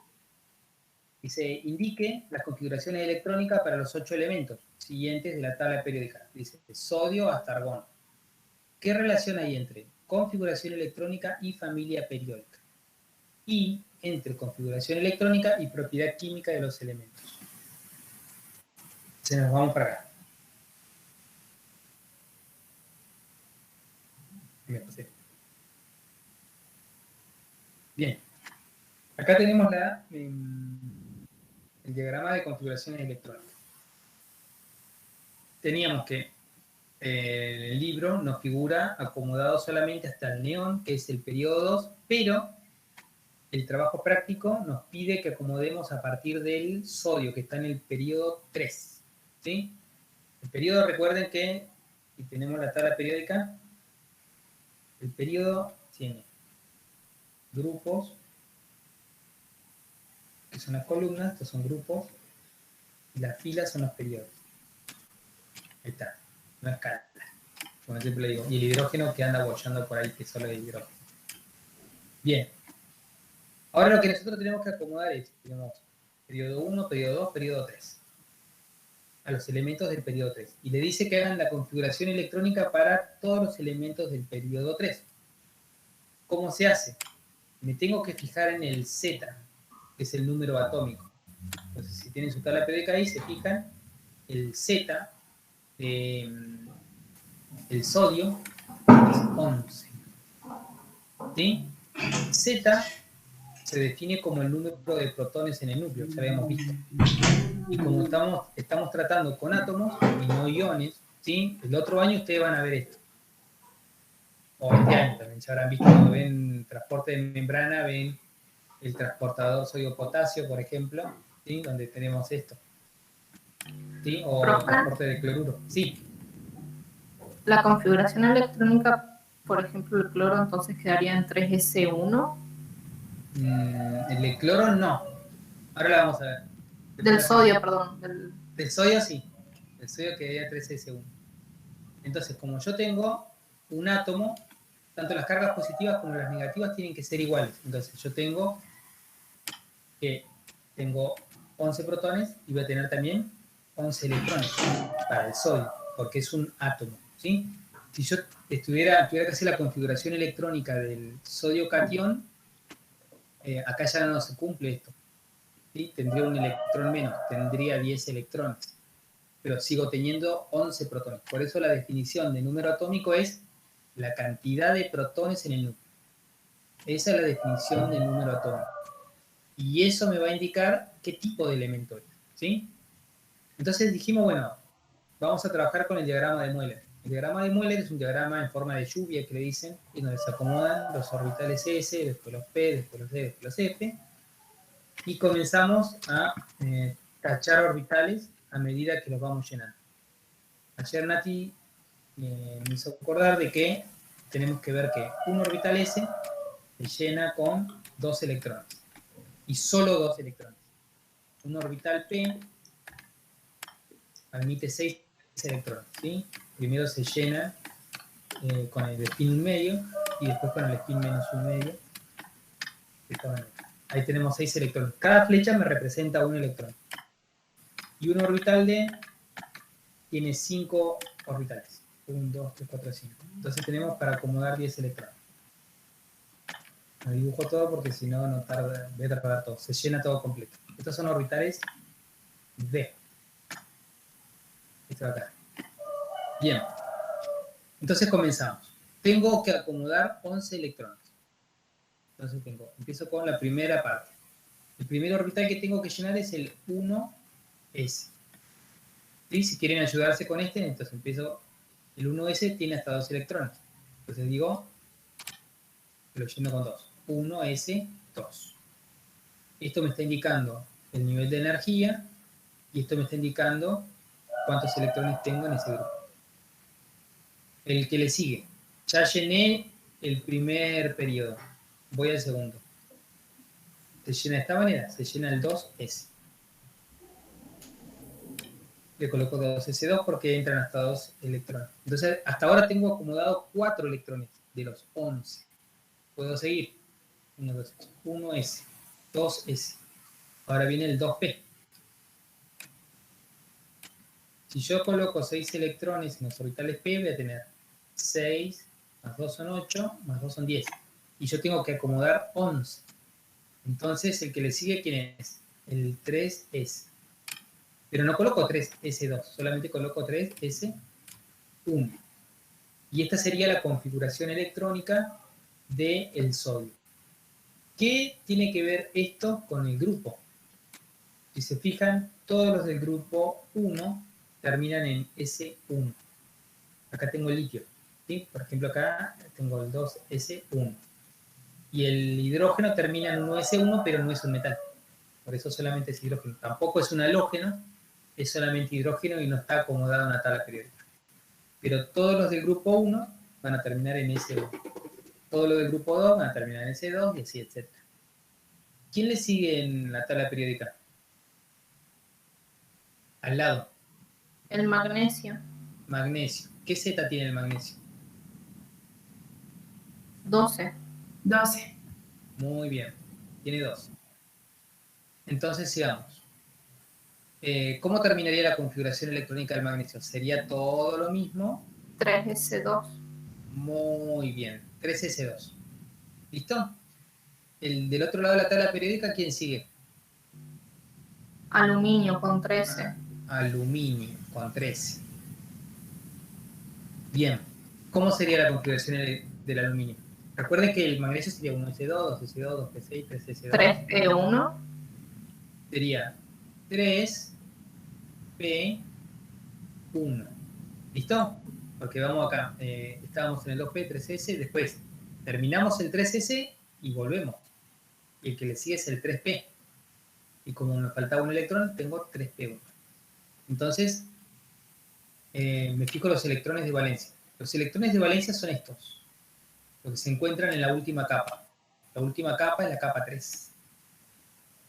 Dice, indique las configuraciones electrónicas para los 8 elementos siguientes de la tabla periódica. Dice, sodio hasta argón. ¿Qué relación hay entre configuración electrónica y familia periódica? Y entre configuración electrónica y propiedad química de los elementos. Se nos vamos para acá. Bien. Acá tenemos el diagrama de configuraciones electrónicas. Teníamos que el libro nos figura acomodado solamente hasta el neón, que es el periodo 2, pero el trabajo práctico nos pide que acomodemos a partir del sodio, que está en el periodo 3. ¿Sí? El periodo, recuerden que, si tenemos la tabla periódica, el periodo tiene grupos, que son las columnas, estos son grupos, y las filas son los periodos. Ahí está, una escala, como siempre le digo. Y el hidrógeno que anda bollando por ahí, que es solo el hidrógeno. Bien. Ahora lo que nosotros tenemos que acomodar es, tenemos periodo 1, periodo 2, periodo 3. A los elementos del periodo 3. Y le dice que hagan la configuración electrónica para todos los elementos del periodo 3. ¿Cómo se hace? Me tengo que fijar en el Z, que es el número atómico. Entonces, si tienen su tabla periódica ahí, se fijan el Z, el sodio, es 11. ¿Sí? Z se define como el número de protones en el núcleo, ya habíamos visto. Y como estamos tratando con átomos y no iones, ¿sí? El otro año ustedes van a ver esto. O este año también, ya habrán visto cuando ven transporte de membrana, ven el transportador sodio-potasio, por ejemplo, ¿sí? Donde tenemos esto. ¿Sí? O el transporte de cloruro. Sí. La configuración electrónica, por ejemplo, el cloro entonces quedaría en 3S1. El de cloro no. Ahora la vamos a ver. Del sodio, perdón. Del sodio sí. El sodio quedaría 3S1. Entonces, como yo tengo un átomo, tanto las cargas positivas como las negativas tienen que ser iguales. Entonces, yo tengo 11 protones y voy a tener también 11 electrones para el sodio, porque es un átomo, ¿sí? Si yo tuviera que hacer la configuración electrónica del sodio catión, acá ya no se cumple esto, ¿sí? Tendría un electrón menos, tendría 10 electrones, pero sigo teniendo 11 protones. Por eso la definición de número atómico es la cantidad de protones en el núcleo. Esa es la definición de número atómico. Y eso me va a indicar qué tipo de elemento es, ¿sí? Entonces dijimos, bueno, vamos a trabajar con el diagrama de Mueller. El diagrama de Mueller es un diagrama en forma de lluvia, que le dicen, en donde se acomodan los orbitales S, después los P, después los D, después los F, y comenzamos a tachar orbitales a medida que los vamos llenando. Ayer Nati me hizo acordar de que tenemos que ver que un orbital S se llena con 2 electrones, y solo 2 electrones. Un orbital P admite 6 electrones, ¿sí? Primero se llena con el spin 1 medio y después con el spin menos 1 medio. Ahí tenemos 6 electrones. Cada flecha me representa un electrón. Y un orbital D tiene 5 orbitales. 1, 2, 3, 4, 5. Entonces tenemos para acomodar 10 electrones. Lo dibujo todo porque si no, no tarda, voy a tardar todo. Se llena todo completo. Estos son orbitales D. Esto de acá. Bien. Entonces comenzamos. Tengo que acomodar 11 electrones. Entonces empiezo con la primera parte. El primer orbital que tengo que llenar es el 1s. ¿Sí? Si quieren ayudarse con este, entonces empiezo. El 1s tiene hasta 2 electrones. Entonces digo, lo lleno con 2. 1s2. Esto me está indicando el nivel de energía y esto me está indicando cuántos electrones tengo en ese grupo. El que le sigue. Ya llené el primer periodo. Voy al segundo. Se llena de esta manera. Se llena el 2s. Le coloco 2s2 porque entran hasta 2 electrones. Entonces, hasta ahora tengo acomodado 4 electrones de los 11. Puedo seguir. 1s, 2s. Ahora viene el 2p. Si yo coloco 6 electrones en los orbitales p, voy a tener 6 más 2 son 8, más 2 son 10. Y yo tengo que acomodar 11. Entonces, el que le sigue, ¿quién es? El 3s. Pero no coloco 3s2, solamente coloco 3s1. Y esta sería la configuración electrónica del sodio. ¿Qué tiene que ver esto con el grupo? Si se fijan, todos los del grupo 1 terminan en S1. Acá tengo el litio, ¿sí? Por ejemplo, acá tengo el 2S1. Y el hidrógeno termina en 1S1, pero no es un metal. Por eso solamente es hidrógeno. Tampoco es un halógeno, es solamente hidrógeno y no está acomodado en una tabla periódica. Pero todos los del grupo 1 van a terminar en S1. Todos los del grupo 2 van a terminar en S2 y así, etc. ¿Quién le sigue en la tabla periódica? Al lado. El magnesio. Magnesio. ¿Qué Z tiene el magnesio? 12. 12. Muy bien. Tiene 2. Entonces sigamos. ¿Cómo terminaría la configuración electrónica del magnesio? Sería todo lo mismo. 3s2. Muy bien. 3s2. ¿Listo? Del otro lado de la tabla periódica, ¿quién sigue? Aluminio con 13. Aluminio con 13. Bien. ¿Cómo sería la configuración del aluminio? Recuerden que el magnesio sería 1s2, 2s2, 2p6, 3s2. 3p1. Sería 3p1. ¿Listo? Porque vamos acá. Estábamos en el 2p, 3s. Después terminamos el 3s y volvemos. Y el que le sigue es el 3p. Y como me faltaba un electrón, tengo 3p1. Entonces, me fijo los electrones de valencia. Los electrones de valencia son estos, los que se encuentran en la última capa. La última capa es la capa 3.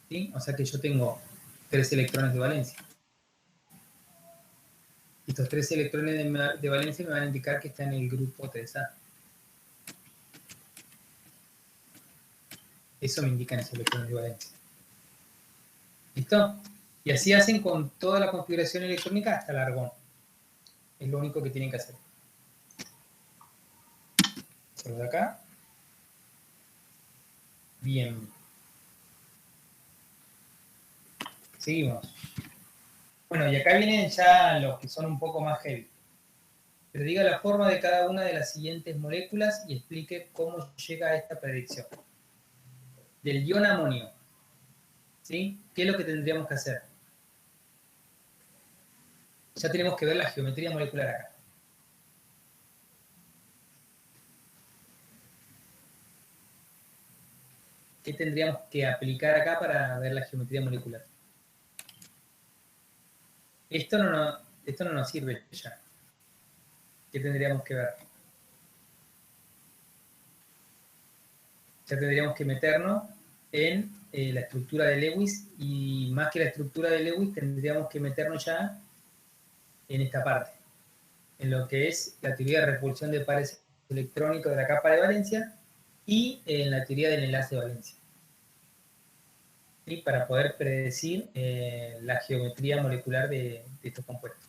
¿Sí? O sea que yo tengo 3 electrones de valencia. Estos 3 electrones de valencia me van a indicar que está en el grupo 3A. Eso me indican esos electrones de valencia. ¿Listo? Y así hacen con toda la configuración electrónica hasta el argón. Es lo único que tienen que hacer. Solo de acá. Bien. Seguimos. Bueno, y acá vienen ya los que son un poco más heavy. Pero diga la forma de cada una de las siguientes moléculas y explique cómo llega a esta predicción. Del ion amonio. ¿Sí? ¿Qué es lo que tendríamos que hacer? Ya tenemos que ver la geometría molecular acá. ¿Qué tendríamos que aplicar acá para ver la geometría molecular? Esto no nos sirve ya. ¿Qué tendríamos que ver? Ya tendríamos que meternos en la estructura de Lewis y más que la estructura de Lewis tendríamos que meternos ya en esta parte, en lo que es la teoría de repulsión de pares electrónicos de la capa de valencia y en la teoría del enlace de valencia. ¿Sí? Para poder predecir la geometría molecular de estos compuestos.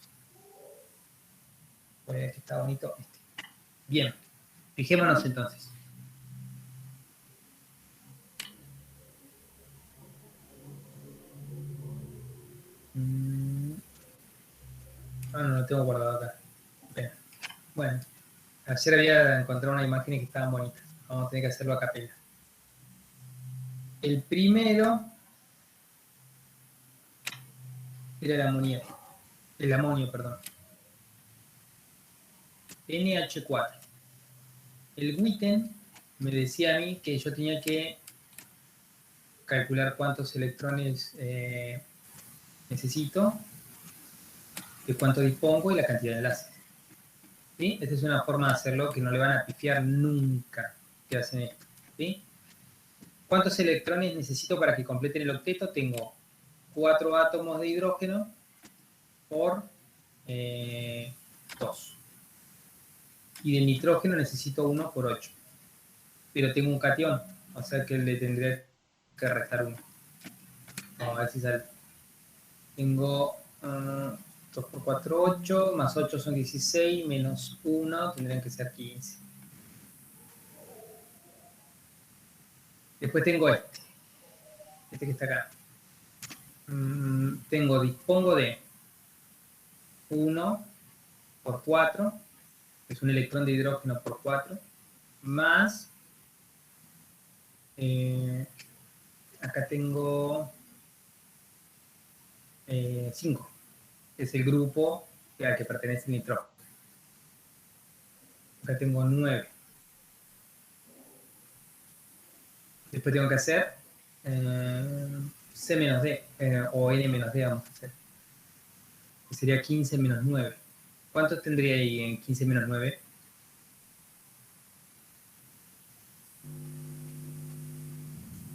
Voy a ver que está bonito este. Bien, fijémonos entonces. No lo tengo guardado acá. Bien. Bueno, ayer había encontrado unas imágenes que estaban bonitas. Vamos a tener que hacerlo a capela. El primero Era el amonio, perdón. NH4. El Witten me decía a mí que yo tenía que calcular cuántos electrones necesito, de cuánto dispongo y la cantidad de enlaces. ¿Sí? Esta es una forma de hacerlo que no le van a pifiar nunca que hacen esto. ¿Sí? ¿Cuántos electrones necesito para que completen el octeto? Tengo 4 átomos de hidrógeno por 2. Y de nitrógeno necesito 1 por 8. Pero tengo un catión, o sea que le tendré que restar 1. Vamos a ver si sale. Tengo 2 por 4, 8, más 8 son 16, menos 1 tendrían que ser 15. Después tengo este que está acá. Dispongo de 1 por 4, que es un electrón de hidrógeno por 4, más, acá tengo 5, que es el grupo al que pertenece el nitrógeno. Acá tengo 9. Después tengo que hacer C menos D, o N menos D vamos a hacer. Que sería 15 menos 9. ¿Cuánto tendría ahí en 15 menos 9?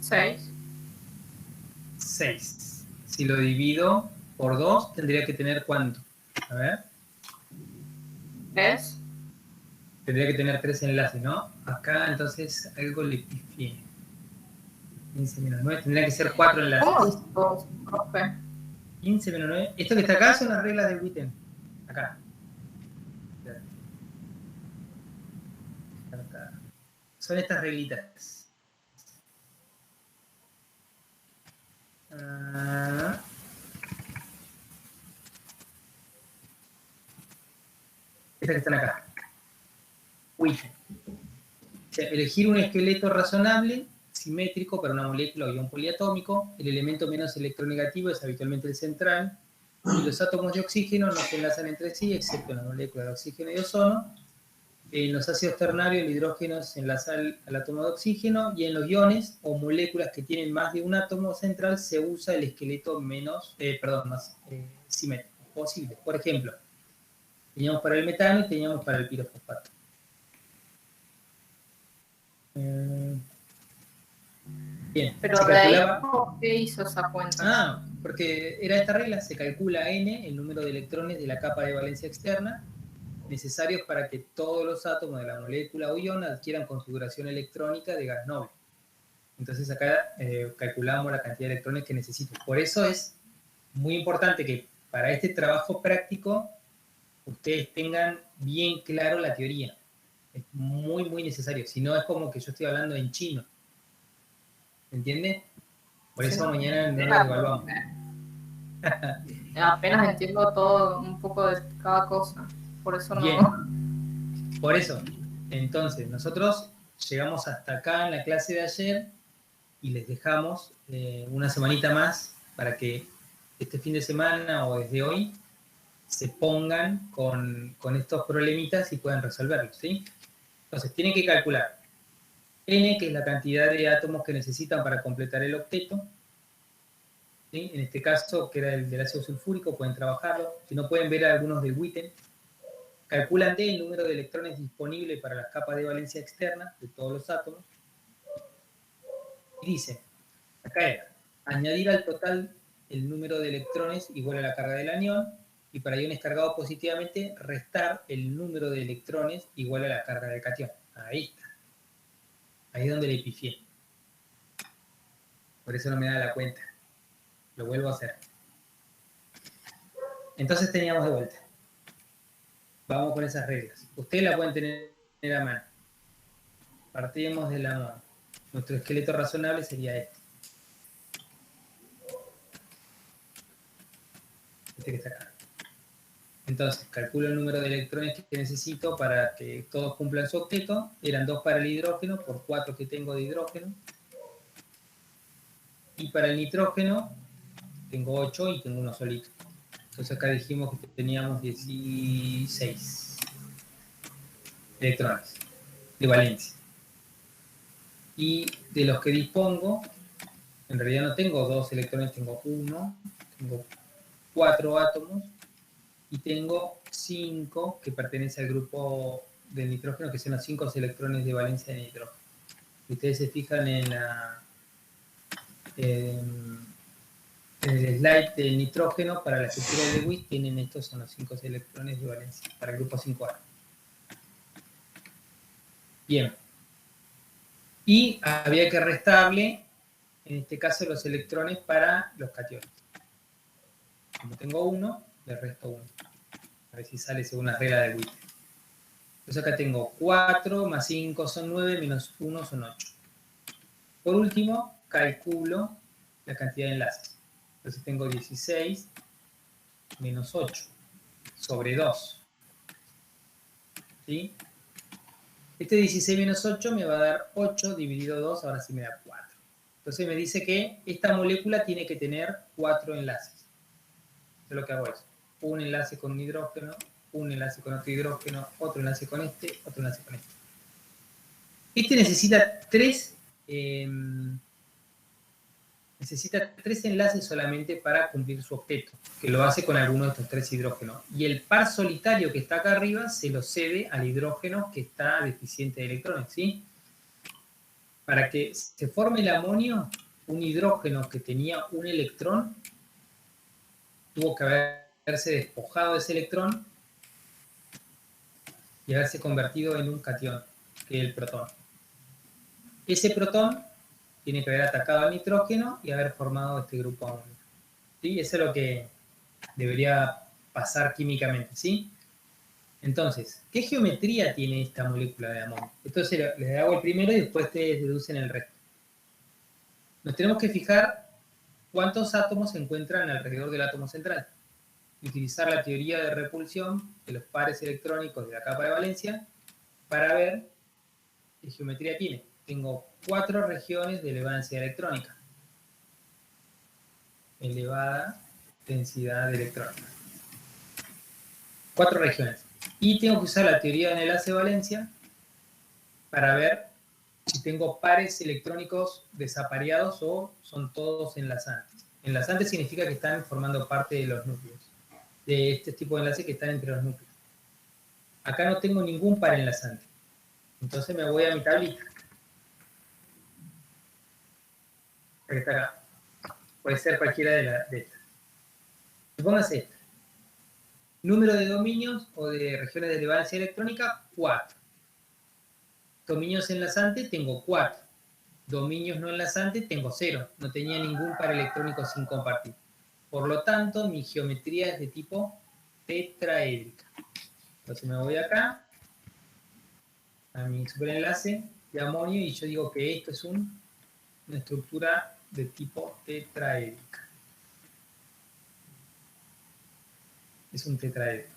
6. 6. Si lo divido por 2, tendría que tener ¿cuánto? A ver. 3. Tendría que tener 3 enlaces, ¿no? Acá entonces algo le pifié. 15 menos 9, tendría que ser 4 enlaces. ¿Cómo dice todo, profe? 15 menos 9. Esto que está acá son las reglas de Witten. Acá. Son estas reglitas. Estas que están acá. Witten. O sea, elegir un esqueleto razonable, simétrico para una molécula o ion poliatómico. El elemento menos electronegativo es habitualmente el central. Y los átomos de oxígeno no se enlazan entre sí, excepto en la molécula de oxígeno y ozono. En los ácidos ternarios el hidrógeno se enlaza al átomo de oxígeno, y en los iones o moléculas que tienen más de un átomo central se usa el esqueleto más simétrico posible. Por ejemplo, teníamos para el metano y teníamos para el pirofosfato. Bien, Pero de ahí, ¿por qué hizo esa cuenta? Porque era esta regla, se calcula N, el número de electrones de la capa de valencia externa, necesarios para que todos los átomos de la molécula o ion adquieran configuración electrónica de gas noble. Entonces acá calculamos la cantidad de electrones que necesito. Por eso es muy importante que para este trabajo práctico ustedes tengan bien claro la teoría. Es muy, muy necesario. Si no, es como que yo estoy hablando en chino. ¿Entiende? Por eso Sí, mañana no nos evaluamos. Apenas entiendo todo, un poco de cada cosa. Por eso no. Bien. Por eso. Entonces, nosotros llegamos hasta acá en la clase de ayer y les dejamos una semanita más para que este fin de semana o desde hoy se pongan con estos problemitas y puedan resolverlos, ¿sí? Entonces, tienen que calcular N, que es la cantidad de átomos que necesitan para completar el octeto. ¿Sí? En este caso, que era el del ácido sulfúrico, pueden trabajarlo. Si no, pueden ver algunos de Witten. Calculan D, el número de electrones disponibles para las capas de valencia externa de todos los átomos. Y dice, acá era, añadir al total el número de electrones igual a la carga del anión, y para iones cargados positivamente, restar el número de electrones igual a la carga del catión. Ahí está. Ahí es donde le pifié. Por eso no me da la cuenta. Lo vuelvo a hacer. Entonces teníamos de vuelta. Vamos con esas reglas. Ustedes la pueden tener a mano. Partimos de la mano. Nuestro esqueleto razonable sería este. Este que está acá. Entonces, calculo el número de electrones que necesito para que todos cumplan su octeto. Eran 2 para el hidrógeno, por 4 que tengo de hidrógeno. Y para el nitrógeno, tengo 8 y tengo uno solito. Entonces acá dijimos que teníamos 16 electrones de valencia. Y de los que dispongo, en realidad no tengo 2 electrones, tengo 1, tengo 4 átomos y tengo 5 que pertenecen al grupo del nitrógeno, que son los 5 electrones de valencia de nitrógeno. Si ustedes se fijan en el slide de nitrógeno para la estructura de Lewis, tienen estos son los 5 electrones de valencia para el grupo 5A. Bien. Y había que restarle, en este caso, los electrones para los cationes. Como tengo 1, le resto 1. A ver si sale según la regla de Witt. Entonces acá tengo 4 más 5 son 9, menos 1 son 8. Por último, calculo la cantidad de enlaces. Entonces tengo 16 menos 8 sobre 2. ¿Sí? Este 16 menos 8 me va a dar 8 dividido 2, ahora sí me da 4. Entonces me dice que esta molécula tiene que tener 4 enlaces. Yo lo que hago es un enlace con un hidrógeno, un enlace con otro hidrógeno, otro enlace con este, otro enlace con este. Este necesita 3 enlaces solamente para cumplir su objeto, que lo hace con alguno de estos 3 hidrógenos. Y el par solitario que está acá arriba se lo cede al hidrógeno que está deficiente de electrones, ¿sí? Para que se forme el amonio, un hidrógeno que tenía un electrón tuvo que haberse despojado de ese electrón y haberse convertido en un catión, que es el protón. Ese protón tiene que haber atacado al nitrógeno y haber formado este grupo amonio. ¿Sí? Eso es lo que debería pasar químicamente, ¿sí? Entonces, ¿qué geometría tiene esta molécula de amonio? Entonces les hago el primero y después ustedes deducen el resto. Nos tenemos que fijar cuántos átomos se encuentran alrededor del átomo central. Y utilizar la teoría de repulsión de los pares electrónicos de la capa de valencia para ver qué geometría tiene. Tengo 4 regiones de elevancia electrónica. Elevada densidad electrónica. 4 regiones. Y tengo que usar la teoría del enlace de valencia para ver si tengo pares electrónicos desapareados o son todos enlazantes. Enlazantes significa que están formando parte de los núcleos, de este tipo de enlaces que están entre los núcleos. Acá no tengo ningún par enlazante. Entonces me voy a mi tablita. Que está acá. Puede ser cualquiera de estas. Supóngase esta. Número de dominios o de regiones de elevancia electrónica, 4. Dominios enlazantes, tengo 4. Dominios no enlazantes, tengo 0. No tenía ningún par electrónico sin compartir. Por lo tanto, mi geometría es de tipo tetraédrica. Entonces me voy acá, a mi superenlace de amonio, y yo digo que esto es una estructura de tipo tetraédrica. Es un tetraedro.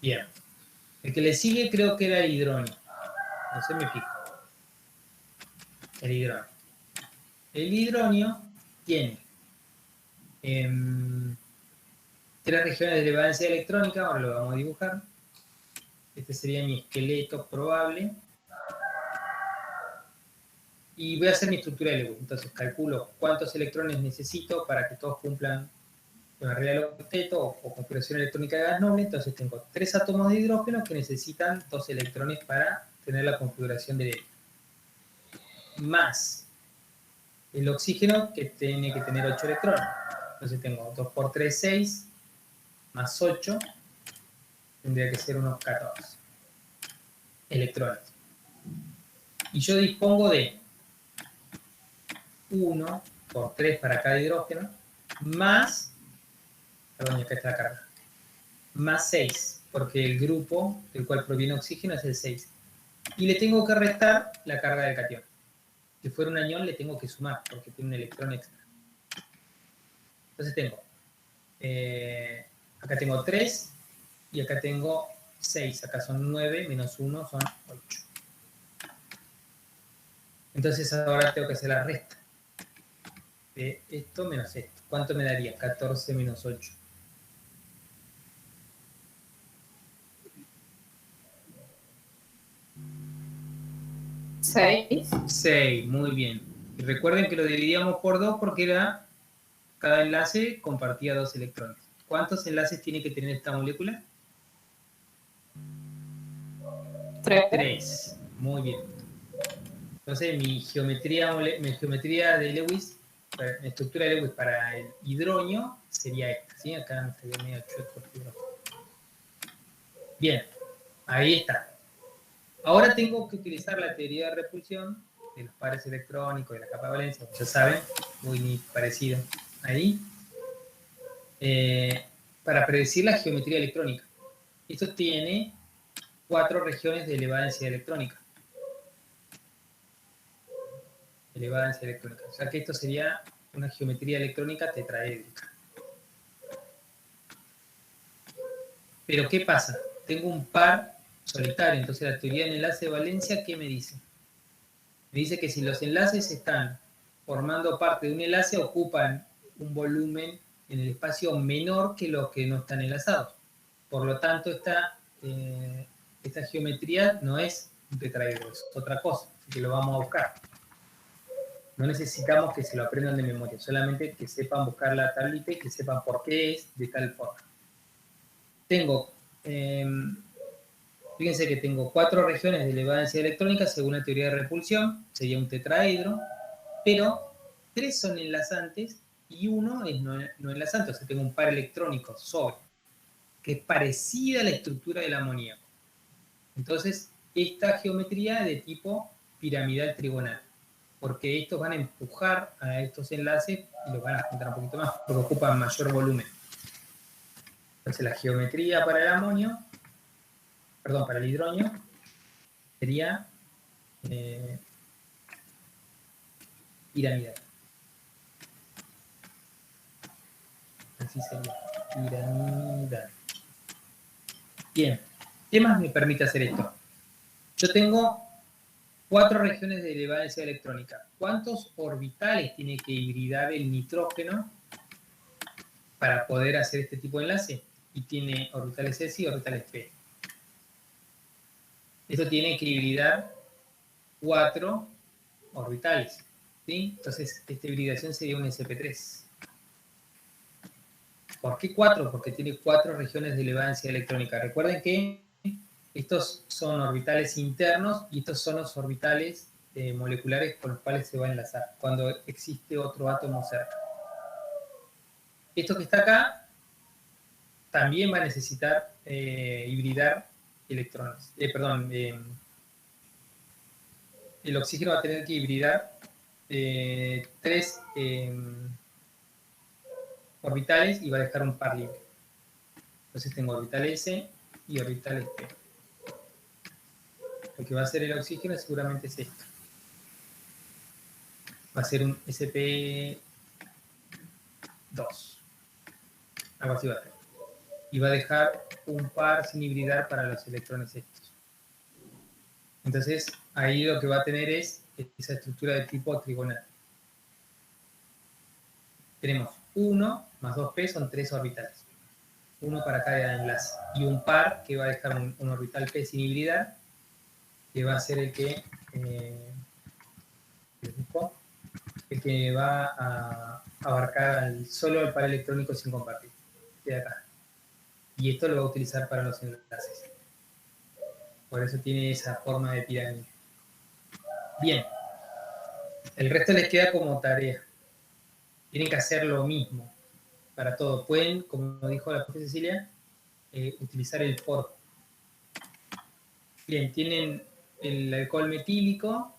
Bien. El que le sigue creo que era el hidronio. No sé, me fijo. El hidronio. El hidronio tiene 3 regiones de elevancia electrónica, ahora lo vamos a dibujar. Este sería mi esqueleto probable. Y voy a hacer mi estructura de Lewis. Entonces calculo cuántos electrones necesito para que todos cumplan con la regla del octeto o configuración electrónica de gas noble. Entonces tengo 3 átomos de hidrógeno que necesitan 2 electrones para tener la configuración de helio. Más el oxígeno que tiene que tener 8 electrones. Entonces tengo 2 por 3, 6, más 8, tendría que ser unos 14 electrones. Y yo dispongo de 1 por 3 para cada hidrógeno, más, perdón, acá está la carga, más 6, porque el grupo del cual proviene oxígeno es el 6. Y le tengo que restar la carga del catión. Si fuera un anión le tengo que sumar, porque tiene un electrón extra. Entonces tengo, acá tengo 3, y acá tengo 6, acá son 9, menos 1 son 8. Entonces ahora tengo que hacer la resta de esto menos esto. ¿Cuánto me daría? 14 menos 8. 6. 6, muy bien. Y recuerden que lo dividíamos por 2 porque cada enlace compartía 2 electrones. ¿Cuántos enlaces tiene que tener esta molécula? 3. Muy bien. Entonces mi geometría de Lewis, mi estructura de Lewis para el hidronio sería esta, ¿sí? Acá me estaría medio chueco. Bien, ahí está. Ahora tengo que utilizar la teoría de repulsión de los pares electrónicos, de la capa de valencia, como ya saben, muy parecido ahí, para predecir la geometría electrónica. Esto tiene 4 regiones de elevada densidad electrónica. Elevada densidad electrónica. O sea que esto sería una geometría electrónica tetraédrica. Pero ¿qué pasa? Tengo un par solitario, entonces la teoría del enlace de valencia, ¿qué me dice? Me dice que si los enlaces están formando parte de un enlace, ocupan un volumen en el espacio menor que los que no están enlazados. Por lo tanto, esta geometría no es un tetraedro, es otra cosa, así que lo vamos a buscar. No necesitamos que se lo aprendan de memoria, solamente que sepan buscar la tablita y que sepan por qué es de tal forma. Tengo, fíjense que tengo 4 regiones de elevada densidad electrónica según la teoría de repulsión, sería un tetraedro, pero 3 son enlazantes y 1 es no enlazante, o sea, tengo un par electrónico sobre, que es parecida a la estructura del amoníaco. Entonces, esta geometría es de tipo piramidal trigonal, porque estos van a empujar a estos enlaces y los van a juntar un poquito más, porque ocupan mayor volumen. Entonces, la geometría para el amonio, perdón, para el hidronio, sería piramidal. Así sería, piramidal. Bien, ¿qué más me permite hacer esto? Yo tengo 4 regiones de elevada densidad electrónica. ¿Cuántos orbitales tiene que hibridar el nitrógeno para poder hacer este tipo de enlace? Y tiene orbitales S y orbitales P. Esto tiene que hibridar 4 orbitales, ¿sí? Entonces, esta hibridación sería un sp3. ¿Por qué 4? Porque tiene 4 regiones de elevada densidad electrónica. Recuerden que estos son orbitales internos y estos son los orbitales moleculares con los cuales se va a enlazar cuando existe otro átomo cerca. Esto que está acá también va a necesitar hibridar electrones. El oxígeno va a tener que hibridar 3 orbitales y va a dejar un par libre. Entonces tengo orbital S y orbital P. Lo que va a hacer el oxígeno seguramente es esto. Va a ser un sp2. Algo así va a ser. Y va a dejar un par sin hibridar para los electrones estos. Entonces, ahí lo que va a tener es esa estructura de tipo trigonal. Tenemos 1 más 2p son 3 orbitales. 1 para cada enlace. Y un par que va a dejar un orbital p sin hibridar, que va a ser el que va a abarcar solo el par electrónico sin compartir. De acá. Y esto lo va a utilizar para los enlaces. Por eso tiene esa forma de pirámide. Bien. El resto les queda como tarea. Tienen que hacer lo mismo para todo. Pueden, como dijo la profe Cecilia, utilizar el POR. Bien, tienen el alcohol metílico,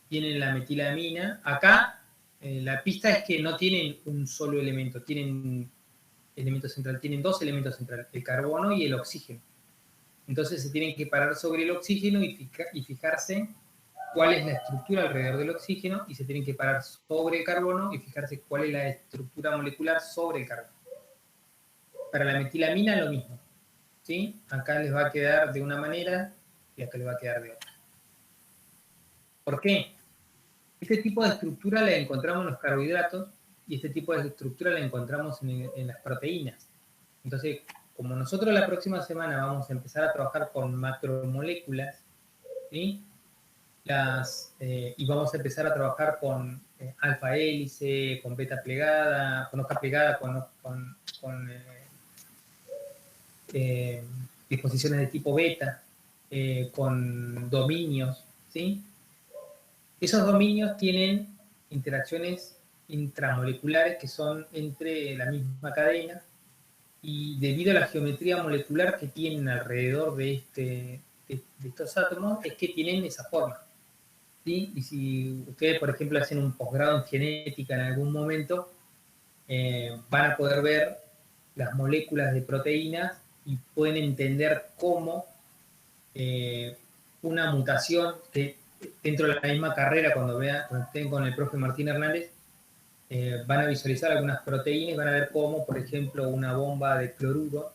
tienen la metilamina. Acá la pista es que no tienen un solo elemento, tienen elemento central, tienen 2 elementos centrales, el carbono y el oxígeno. Entonces se tienen que parar sobre el oxígeno y fijarse cuál es la estructura alrededor del oxígeno y se tienen que parar sobre el carbono y fijarse cuál es la estructura molecular sobre el carbono. Para la metilamina lo mismo, ¿sí? Acá les va a quedar de una manera y acá les va a quedar de otra. ¿Por qué? Este tipo de estructura la encontramos en los carbohidratos Y este tipo de estructura la encontramos en las proteínas. Entonces, como nosotros la próxima semana vamos a empezar a trabajar con macromoléculas, ¿sí? Y vamos a empezar a trabajar con alfa hélice, con beta plegada, con hoja plegada, con disposiciones de tipo beta, con dominios, ¿sí? Esos dominios tienen interacciones intramoleculares que son entre la misma cadena, y debido a la geometría molecular que tienen alrededor de estos átomos, es que tienen esa forma. ¿Sí? Y si ustedes, por ejemplo, hacen un posgrado en genética en algún momento, van a poder ver las moléculas de proteínas y pueden entender cómo una mutación, que dentro de la misma carrera, cuando estén con el profe Martín Hernández, van a visualizar algunas proteínas y van a ver cómo, por ejemplo, una bomba de cloruro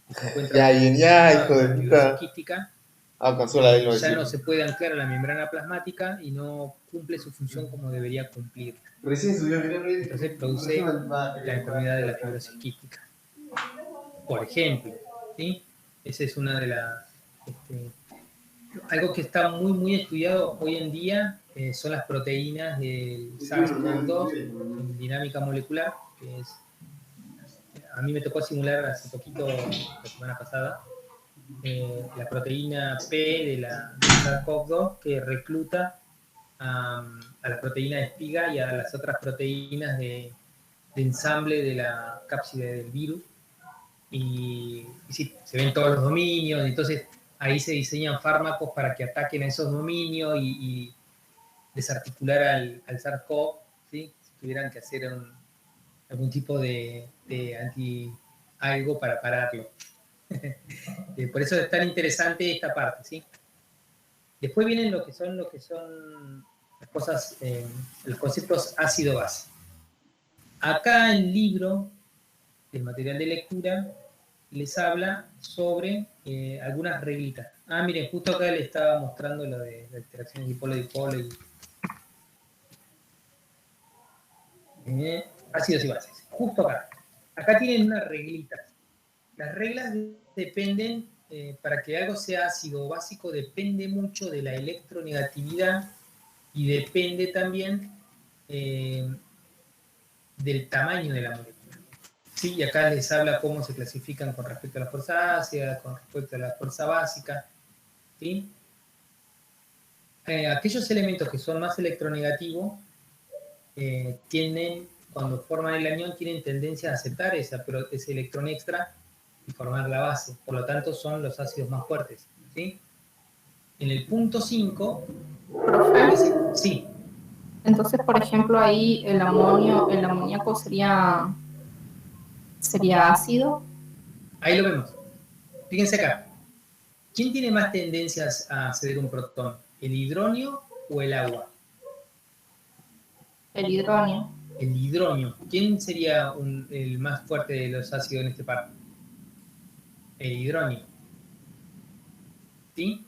que se encuentra hijo de en puta. quística, Consola de ya no se puede anclar a la membrana plasmática y no cumple su función como debería cumplir. Recién subió, Entonces produce la enfermedad de la fibrosis quística. Por ejemplo, ¿sí? Esa es una de las... algo que está muy, muy estudiado hoy en día son las proteínas del SARS-CoV-2 en dinámica molecular, que es... A mí me tocó simular hace poquito, la semana pasada, la proteína P del SARS-CoV-2 que recluta a la proteína de espiga y a las otras proteínas de ensamble de la cápside del virus. Y sí, se ven todos los dominios, entonces ahí se diseñan fármacos para que ataquen a esos dominios y desarticular al SARS-CoV, ¿sí? Si tuvieran que hacer algún tipo de algo para pararlo. Por eso es tan interesante esta parte, ¿sí? Después vienen lo que son las cosas, los conceptos ácido-base. Acá el libro, el material de lectura, les habla sobre algunas reglitas. Miren, justo acá le estaba mostrando lo de las interacciones dipolo-dipolo y ácidos y bases. Justo acá. Acá tienen unas reglitas. Las reglas dependen, para que algo sea ácido o básico, depende mucho de la electronegatividad y depende también del tamaño de la molécula. Sí, y acá les habla cómo se clasifican con respecto a la fuerza ácida, con respecto a la fuerza básica. ¿Sí? Aquellos elementos que son más electronegativos cuando forman el anión, tienen tendencia a aceptar ese electrón extra y formar la base. Por lo tanto, son los ácidos más fuertes. ¿Sí? En el punto 5... Profe, Sí. entonces, por ejemplo, ahí el amoníaco sería ácido. Ahí lo vemos. Fíjense acá. ¿Quién tiene más tendencias a ceder un protón? ¿El hidronio o el agua? El hidronio. El hidronio. ¿Quién sería el más fuerte de los ácidos en este par? El hidronio. ¿Sí?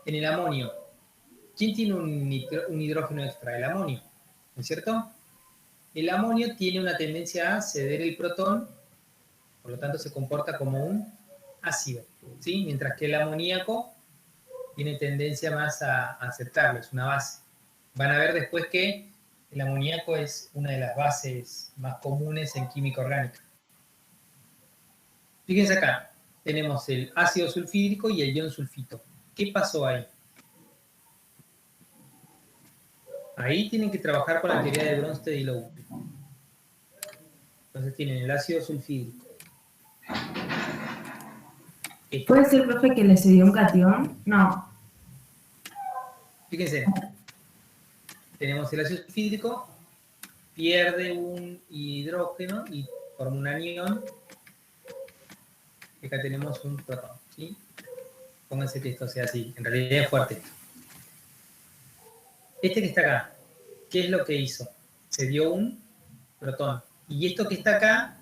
En el amonio. ¿Quién tiene un hidrógeno extra? El amonio. ¿No es cierto? El amonio tiene una tendencia a ceder el protón, por lo tanto se comporta como un ácido, ¿sí? Mientras que el amoníaco tiene tendencia más a aceptarlo, es una base. Van a ver después que el amoníaco es una de las bases más comunes en química orgánica. Fíjense acá, tenemos el ácido sulfídrico y el ion sulfito. ¿Qué pasó ahí? Ahí tienen que trabajar con la teoría de Bronsted y Lowry. Entonces tienen el ácido sulfídrico. ¿Puede ser, profe, que le cedió un catión? No. Fíjense, tenemos el ácido sulfídrico, pierde un hidrógeno y forma un anión. Acá tenemos un protón, ¿sí? Pónganse que esto sea así, en realidad es fuerte. Este que está acá, ¿qué es lo que hizo? Se dio un protón. Y esto que está acá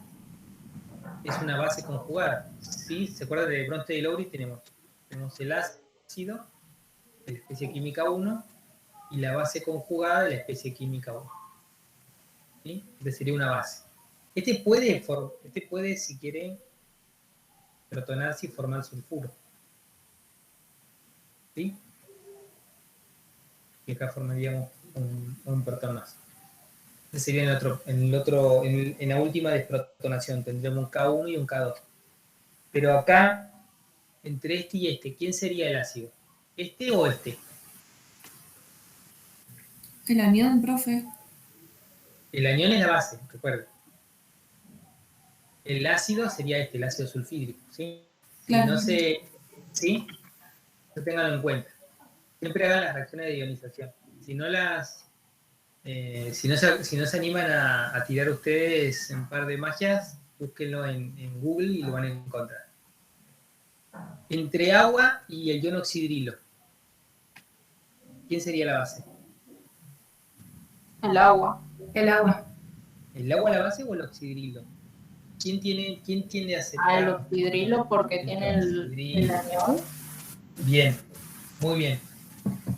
es una base conjugada, ¿sí? ¿Se acuerdan de Bronsted y Lowry? Tenemos el ácido de la especie química 1 y la base conjugada de la especie química 1. ¿sí? Este sería una base. Este puede, si quiere, protonarse y formar sulfuro. ¿Sí? Y acá formaríamos un protón más. Este sería en la última desprotonación. Tendríamos un K1 y un K2. Pero acá, entre este y este, ¿quién sería el ácido? ¿Este o este? El anión, profe. El anión es la base, recuerden. El ácido sería este, el ácido sulfídrico, ¿sí? Claro. ¿Sí? Eso ténganlo en cuenta. Siempre hagan las reacciones de ionización. Si no se animan a tirar ustedes un par de magias, búsquenlo en Google y lo van a encontrar. Entre agua y el ion oxidrilo, ¿quién sería la base? El agua. El agua. ¿El agua la base o el oxidrilo? ¿Quién tiende a aceptar? El oxidrilo porque tiene el anión. Bien, muy bien.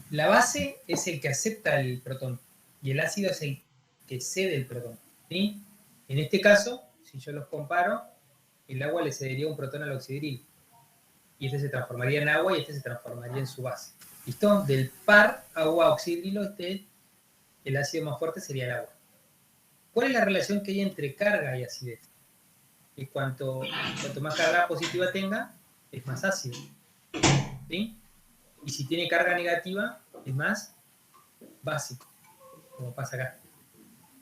La base es el que acepta el protón y el ácido es el que cede el protón, ¿sí? En este caso, si yo los comparo, el agua le cedería un protón al oxidrilo y este se transformaría en agua y este se transformaría en su base. ¿Listo? Del par agua-oxidrilo, el ácido más fuerte sería el agua. ¿Cuál es la relación que hay entre carga y acidez? Y cuanto más carga positiva tenga, es más ácido, ¿sí? Y si tiene carga negativa, es más básico, como pasa acá.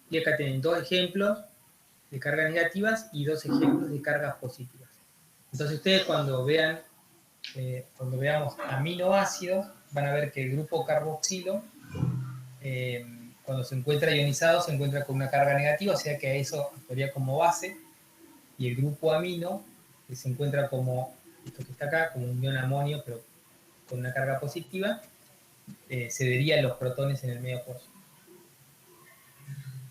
Y acá tienen 2 ejemplos de cargas negativas y 2 ejemplos de cargas positivas. Entonces ustedes cuando veamos aminoácidos, van a ver que el grupo carboxilo, cuando se encuentra ionizado, se encuentra con una carga negativa, o sea que a eso actuaría como base, y el grupo amino, que se encuentra como, esto que está acá, como un ion amonio, pero con una carga positiva, cederían los protones en el medio opuesto.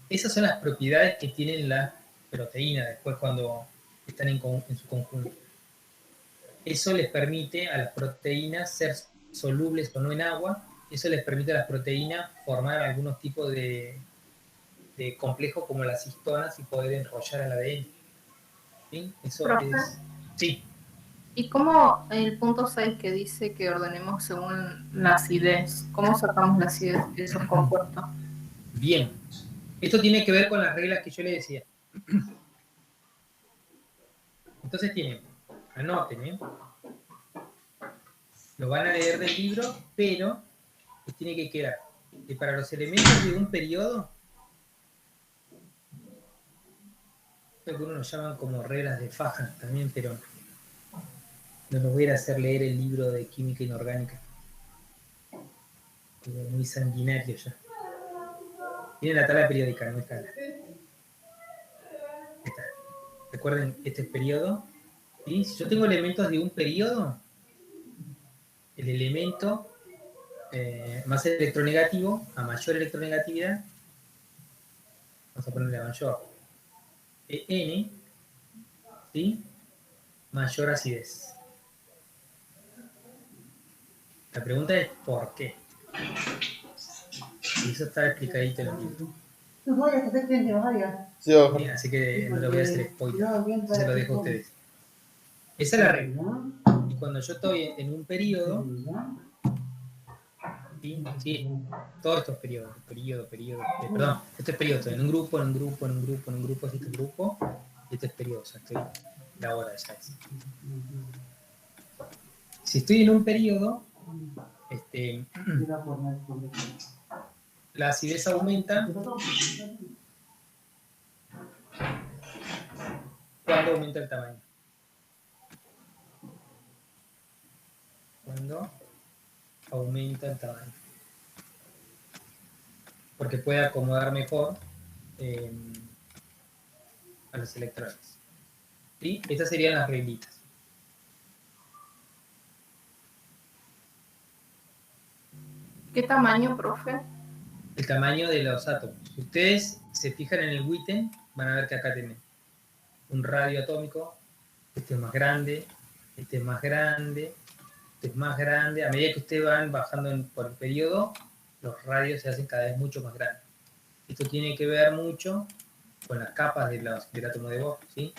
Esas son las propiedades que tienen las proteínas después cuando están en su conjunto. Eso les permite a las proteínas ser solubles o no en agua. Eso les permite a las proteínas formar algunos tipos de complejos como las histonas y poder enrollar al ADN. ¿Sí? Eso ¿Profe? es... Sí. ¿Y cómo el punto 6 que dice que ordenemos según la acidez? ¿Cómo sacamos la acidez de esos compuestos? Bien. Esto tiene que ver con las reglas que yo les decía. Entonces tienen, anoten, ¿eh? Lo van a leer del libro, pero les tiene que quedar que para los elementos de un periodo, lo que uno nos llaman como reglas de Faja también, pero no los voy a hacer leer el libro de química inorgánica. Como muy sanguinario ya. Tienen la tabla periódica, no está. Esta. Recuerden, este es periodo. ¿Sí? Si yo tengo elementos de un periodo, el elemento más electronegativo, a mayor electronegatividad, vamos a ponerle a mayor N, ¿sí? Mayor acidez. La pregunta es ¿por qué? Y eso está explicadito en el libro. Bien, así que no le voy a hacer spoiler, se lo dejo a ustedes. Esa es la regla. Y cuando yo estoy en un periodo, ¿sí? Todos estos periodos, perdón, este es periodo, estoy en un grupo, este es grupo, y este es periodo, o sea, estoy la hora ya es. Si estoy en un periodo, la acidez aumenta cuando aumenta el tamaño. Cuando aumenta el tamaño. Porque puede acomodar mejor a los electrones. ¿Sí? Estas serían las reglitas. ¿Qué tamaño, profe? El tamaño de los átomos. Si ustedes se fijan en el Witten, van a ver que acá tienen un radio atómico. Este es más grande, este es más grande, este es más grande. A medida que ustedes van bajando por el periodo, los radios se hacen cada vez mucho más grandes. Esto tiene que ver mucho con las capas del átomo de Bohr, ¿sí?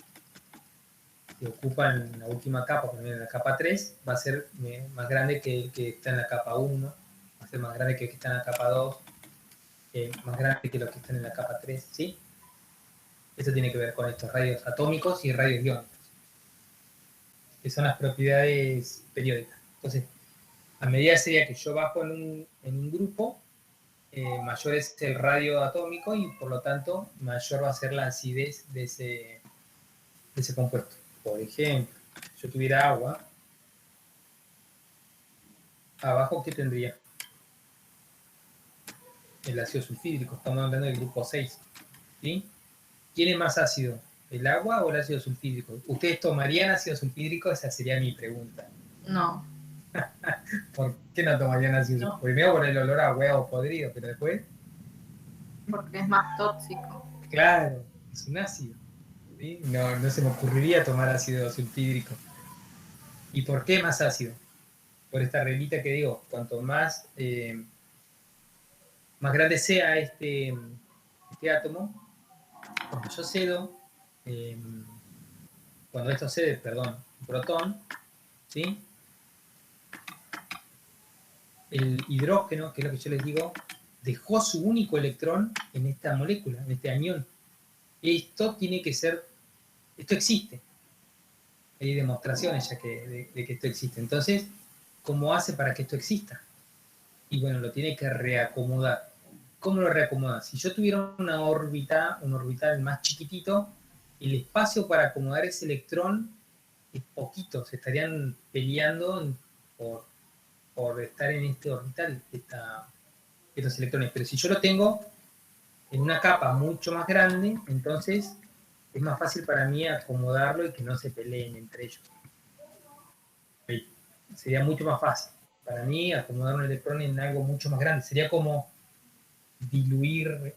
Que ocupan la última capa, por ejemplo, en la capa 3, va a ser más grande que el que está en la capa 1, va a ser más grande que el que está en la capa 2, más grande que los que están en la capa 3, ¿sí? Eso tiene que ver con estos radios atómicos y radios iónicos, que son las propiedades periódicas. Entonces, a medida sería que yo bajo en un grupo, mayor es el radio atómico y por lo tanto mayor va a ser la acidez de ese compuesto. Por ejemplo, si yo tuviera agua, abajo, ¿qué tendría? El ácido sulfídrico, estamos hablando del grupo 6, ¿sí? ¿Quién es más ácido, el agua o el ácido sulfídrico? ¿Ustedes tomarían ácido sulfídrico? Esa sería mi pregunta. No. ¿Por qué no tomarían ácido sulfídrico? Primero por el olor a huevo podrido, pero después... Porque es más tóxico. Claro, es un ácido, ¿sí? No se me ocurriría tomar ácido sulfídrico. ¿Y por qué más ácido? Por esta reglita que digo, cuanto más grande sea este átomo, cuando yo cedo, cuando esto cede, perdón, un protón, ¿sí? El hidrógeno, que es lo que yo les digo, dejó su único electrón en esta molécula, en este anión. Esto tiene que ser, esto existe. Hay demostraciones ya de que esto existe. Entonces, ¿cómo hace para que esto exista? Y bueno, lo tiene que reacomodar. ¿Cómo lo reacomoda? Si yo tuviera un orbital más chiquitito, el espacio para acomodar ese electrón es poquito. Se estarían peleando por estar en este orbital, estos electrones. Pero si yo lo tengo en una capa mucho más grande, entonces es más fácil para mí acomodarlo y que no se peleen entre ellos. Sería mucho más fácil para mí acomodar un electrón en algo mucho más grande. Sería como diluir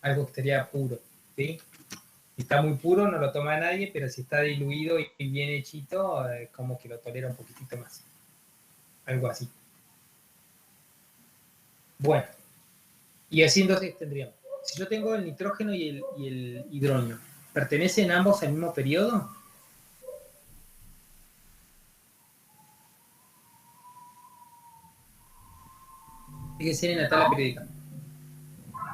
algo que estaría puro, ¿sí? Si está muy puro no lo toma nadie, pero si está diluido y bien hechito, como que lo tolera un poquitito más. Algo así. Bueno, y así entonces tendríamos. Si yo tengo el nitrógeno y el hidrógeno, ¿pertenecen ambos al mismo periodo? Fíjense en la tabla periódica.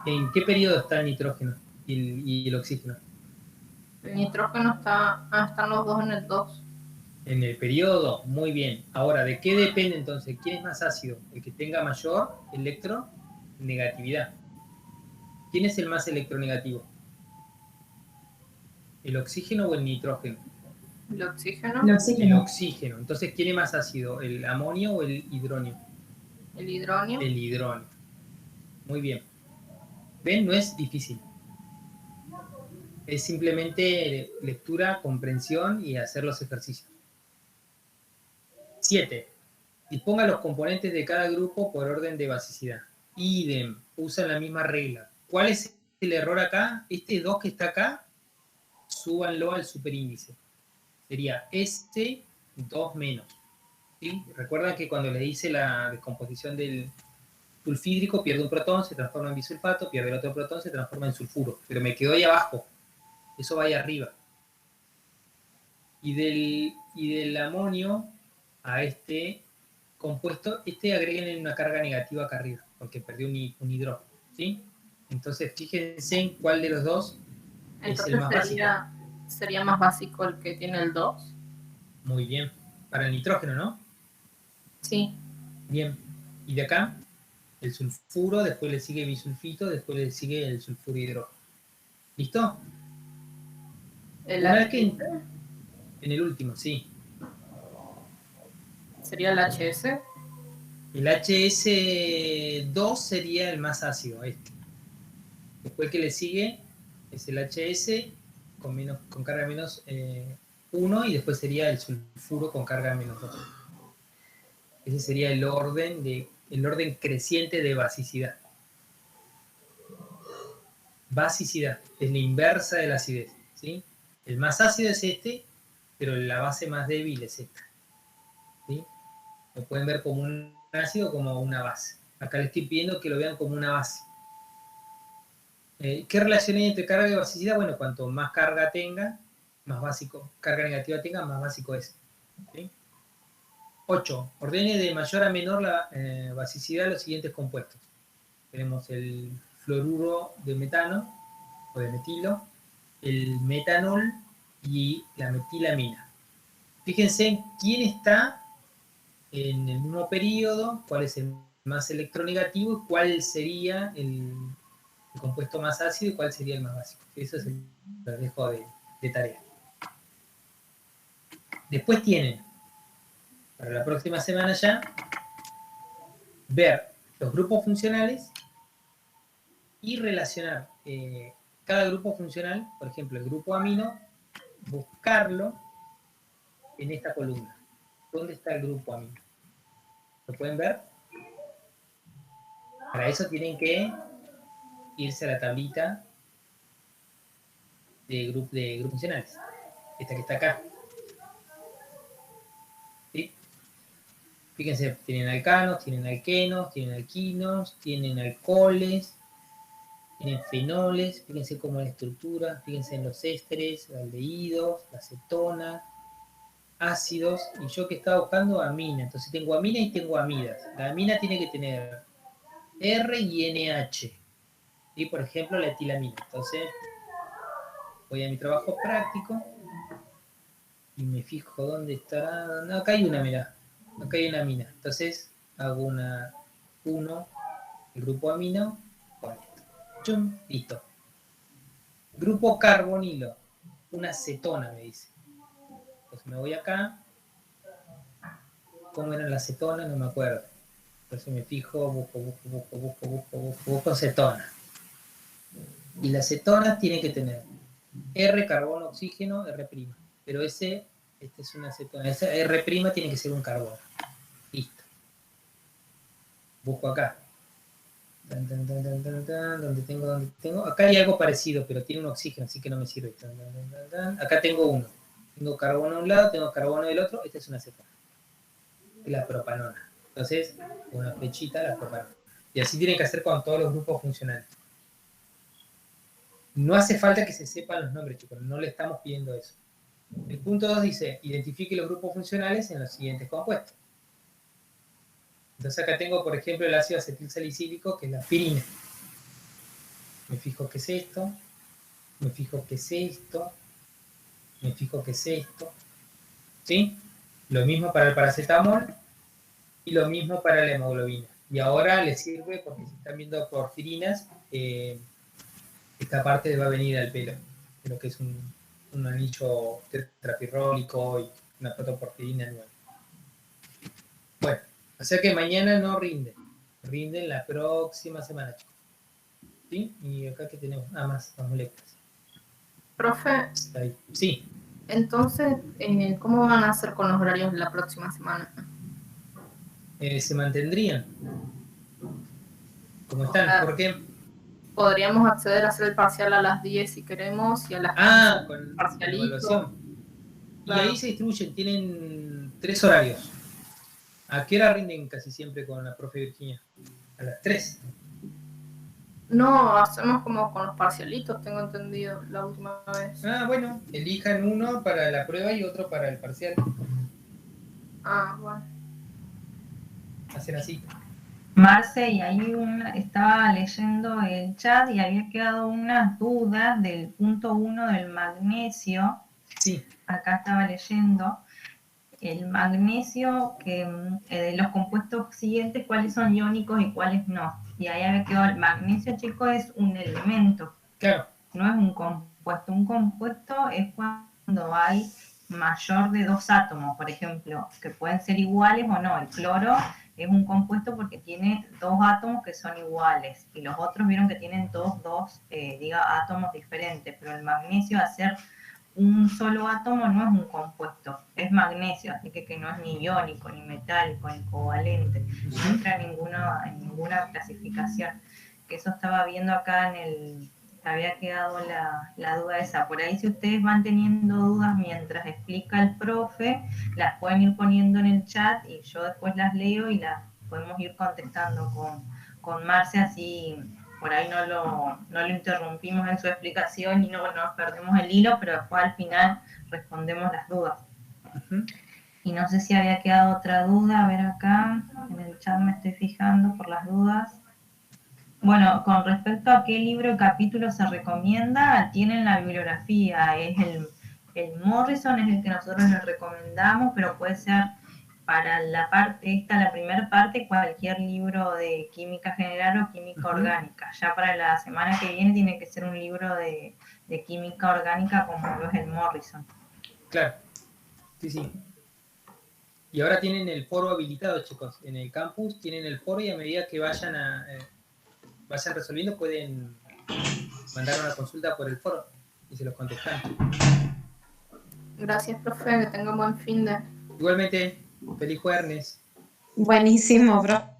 ¿En qué periodo está el nitrógeno y el oxígeno? El nitrógeno están los dos en el 2. En el periodo, muy bien. Ahora, ¿de qué depende entonces? ¿Quién es más ácido? El que tenga mayor electronegatividad. ¿Quién es el más electronegativo? ¿El oxígeno o el nitrógeno? El oxígeno. El El oxígeno. oxígeno. Entonces, ¿quién es más ácido? ¿El amonio o el hidrógeno? El hidrógeno. El hidrógeno. Muy bien. ¿Ven? No es difícil. Es simplemente lectura, comprensión y hacer los ejercicios. 7. Disponga los componentes de cada grupo por orden de basicidad. Idem, usan la misma regla. ¿Cuál es el error acá? Este 2 que está acá, súbanlo al superíndice. Sería este 2 menos. ¿Sí? Recuerdan que cuando le hice la descomposición del sulfídrico, pierde un protón, se transforma en bisulfato, pierde el otro protón, se transforma en sulfuro. Pero me quedó ahí abajo. Eso va ahí arriba. Y del amonio a este compuesto, agreguen una carga negativa acá arriba, porque perdió un hidrógeno, ¿sí? Entonces, fíjense en cuál de los dos es el más básico. Sería más básico el que tiene el 2. Muy bien. Para el nitrógeno, ¿no? Sí. Bien. Y de acá, el sulfuro, después le sigue bisulfito, después le sigue el sulfuro hidrógeno. ¿Listo? Una vez que en el último, sí. Sería el HS. El HS2 sería el más ácido, este. Después el que le sigue es el HS con carga menos 1 y después sería el sulfuro con carga menos 2. Ese sería el orden creciente de basicidad. Basicidad es la inversa de la acidez, ¿sí? El más ácido es este, pero la base más débil es esta, ¿sí? Lo pueden ver como un ácido o como una base. Acá les estoy pidiendo que lo vean como una base. ¿Qué relación hay entre carga y basicidad? Bueno, cuanto más carga tenga, más básico, carga negativa tenga, más básico es. ¿Sí? 8. Ordene de mayor a menor la basicidad de los siguientes compuestos. Tenemos el fluoruro de metano o de metilo, el metanol y la metilamina. Fíjense quién está en el mismo periodo, cuál es el más electronegativo y cuál sería el compuesto más ácido y cuál sería el más básico. Eso es el lo dejo de tarea. Después tienen, para la próxima semana ya, ver los grupos funcionales y relacionar cada grupo funcional, por ejemplo, el grupo amino, buscarlo en esta columna. ¿Dónde está el grupo amino? ¿Lo pueden ver? Para eso tienen que irse a la tablita de grupos funcionales. Esta que está acá. ¿Sí? Fíjense, tienen alcanos, tienen alquenos, tienen alquinos, tienen alcoholes, tienen fenoles. Fíjense cómo es la estructura. Fíjense en los ésteres, los aldehídos, la acetona, ácidos. Y yo que estaba buscando amina. Entonces tengo amina y tengo amidas. La amina tiene que tener R y NH. Y por ejemplo la etilamina. Entonces voy a mi trabajo práctico y me fijo dónde estará. No, acá hay una, mirá. Acá hay una amina. Entonces hago una 1, el grupo amino, con esto. Chum, listo. Grupo carbonilo, una acetona me dice. Entonces me voy acá. ¿Cómo era la acetona? No me acuerdo. Entonces me fijo, busco acetona. Y la acetona tiene que tener R, carbono, oxígeno, R'. Pero esta es una acetona. Esa R' tiene que ser un carbono. Listo. Busco acá. ¿Dónde tengo? Acá hay algo parecido, pero tiene un oxígeno, así que no me sirve. Acá tengo uno. Tengo carbono de un lado, tengo carbono del otro. Esta es una acetona. Es la propanona. Entonces, una flechita, la propanona. Y así tienen que hacer con todos los grupos funcionales. No hace falta que se sepan los nombres, chicos. No le estamos pidiendo eso. El punto 2 dice, identifique los grupos funcionales en los siguientes compuestos. Entonces acá tengo, por ejemplo, el ácido acetilsalicílico, que es la pirina. Me fijo qué es esto, me fijo qué es esto, me fijo qué es esto. ¿Sí? Lo mismo para el paracetamol y lo mismo para la hemoglobina. Y ahora les sirve, porque si están viendo porfirinas, esta parte va a venir al pelo. Creo que es un anillo tetrapirrólico y una protoporfirina nueva. Bueno, o sea que mañana no rinden. Rinden la próxima semana, chicos. ¿Sí? Y acá que tenemos más moléculas. Profe, Ahí. Sí. entonces, ¿cómo van a hacer con los horarios la próxima semana? Se mantendrían como están. ¿Por qué? Podríamos acceder a hacer el parcial a las 10 si queremos y a las 15 Con parcialito. evaluación. Claro. Y ahí se distribuyen, tienen 3 horarios. ¿A qué hora rinden casi siempre con la profe Virginia? A las 3. No, hacemos como con los parcialitos, tengo entendido, la última vez. Bueno, elijan uno para la prueba y otro para el parcial. Bueno. Hacen así. Marce, y ahí estaba leyendo el chat y había quedado unas dudas del punto 1 del magnesio. Sí. Acá estaba leyendo el magnesio, que de los compuestos siguientes, cuáles son iónicos y cuáles no. Y ahí había quedado el magnesio, chicos, es un elemento. Claro. No es un compuesto. Un compuesto es cuando hay mayor de 2 átomos, por ejemplo, que pueden ser iguales o no. El cloro es un compuesto porque tiene 2 átomos que son iguales y los otros vieron que tienen todos átomos diferentes, pero el magnesio, al ser un solo átomo, no es un compuesto, es magnesio, así que no es ni iónico, ni metálico, ni covalente, no entra en ninguna clasificación. Que eso estaba viendo acá había quedado la duda esa. Por ahí, si ustedes van teniendo dudas mientras explica el profe, las pueden ir poniendo en el chat y yo después las leo y las podemos ir contestando con Marce, así por ahí no lo interrumpimos en su explicación y no nos perdemos el hilo, pero después al final respondemos las dudas. Ujú. Y no sé si había quedado otra duda, a ver acá, en el chat me estoy fijando por las dudas. Bueno, con respecto a qué libro y capítulo se recomienda, tienen la bibliografía, es el Morrison, es el que nosotros les recomendamos, pero puede ser para la parte esta, la primera parte, cualquier libro de química general o química orgánica. Ya para la semana que viene tiene que ser un libro de química orgánica como lo es el Morrison. Claro. Sí, sí. Y ahora tienen el foro habilitado, chicos. En el campus tienen el foro y a medida que vayan resolviendo pueden mandar una consulta por el foro y se los contestan. Gracias, profe, que tenga un buen fin de... Igualmente, feliz jueves. Buenísimo, profe.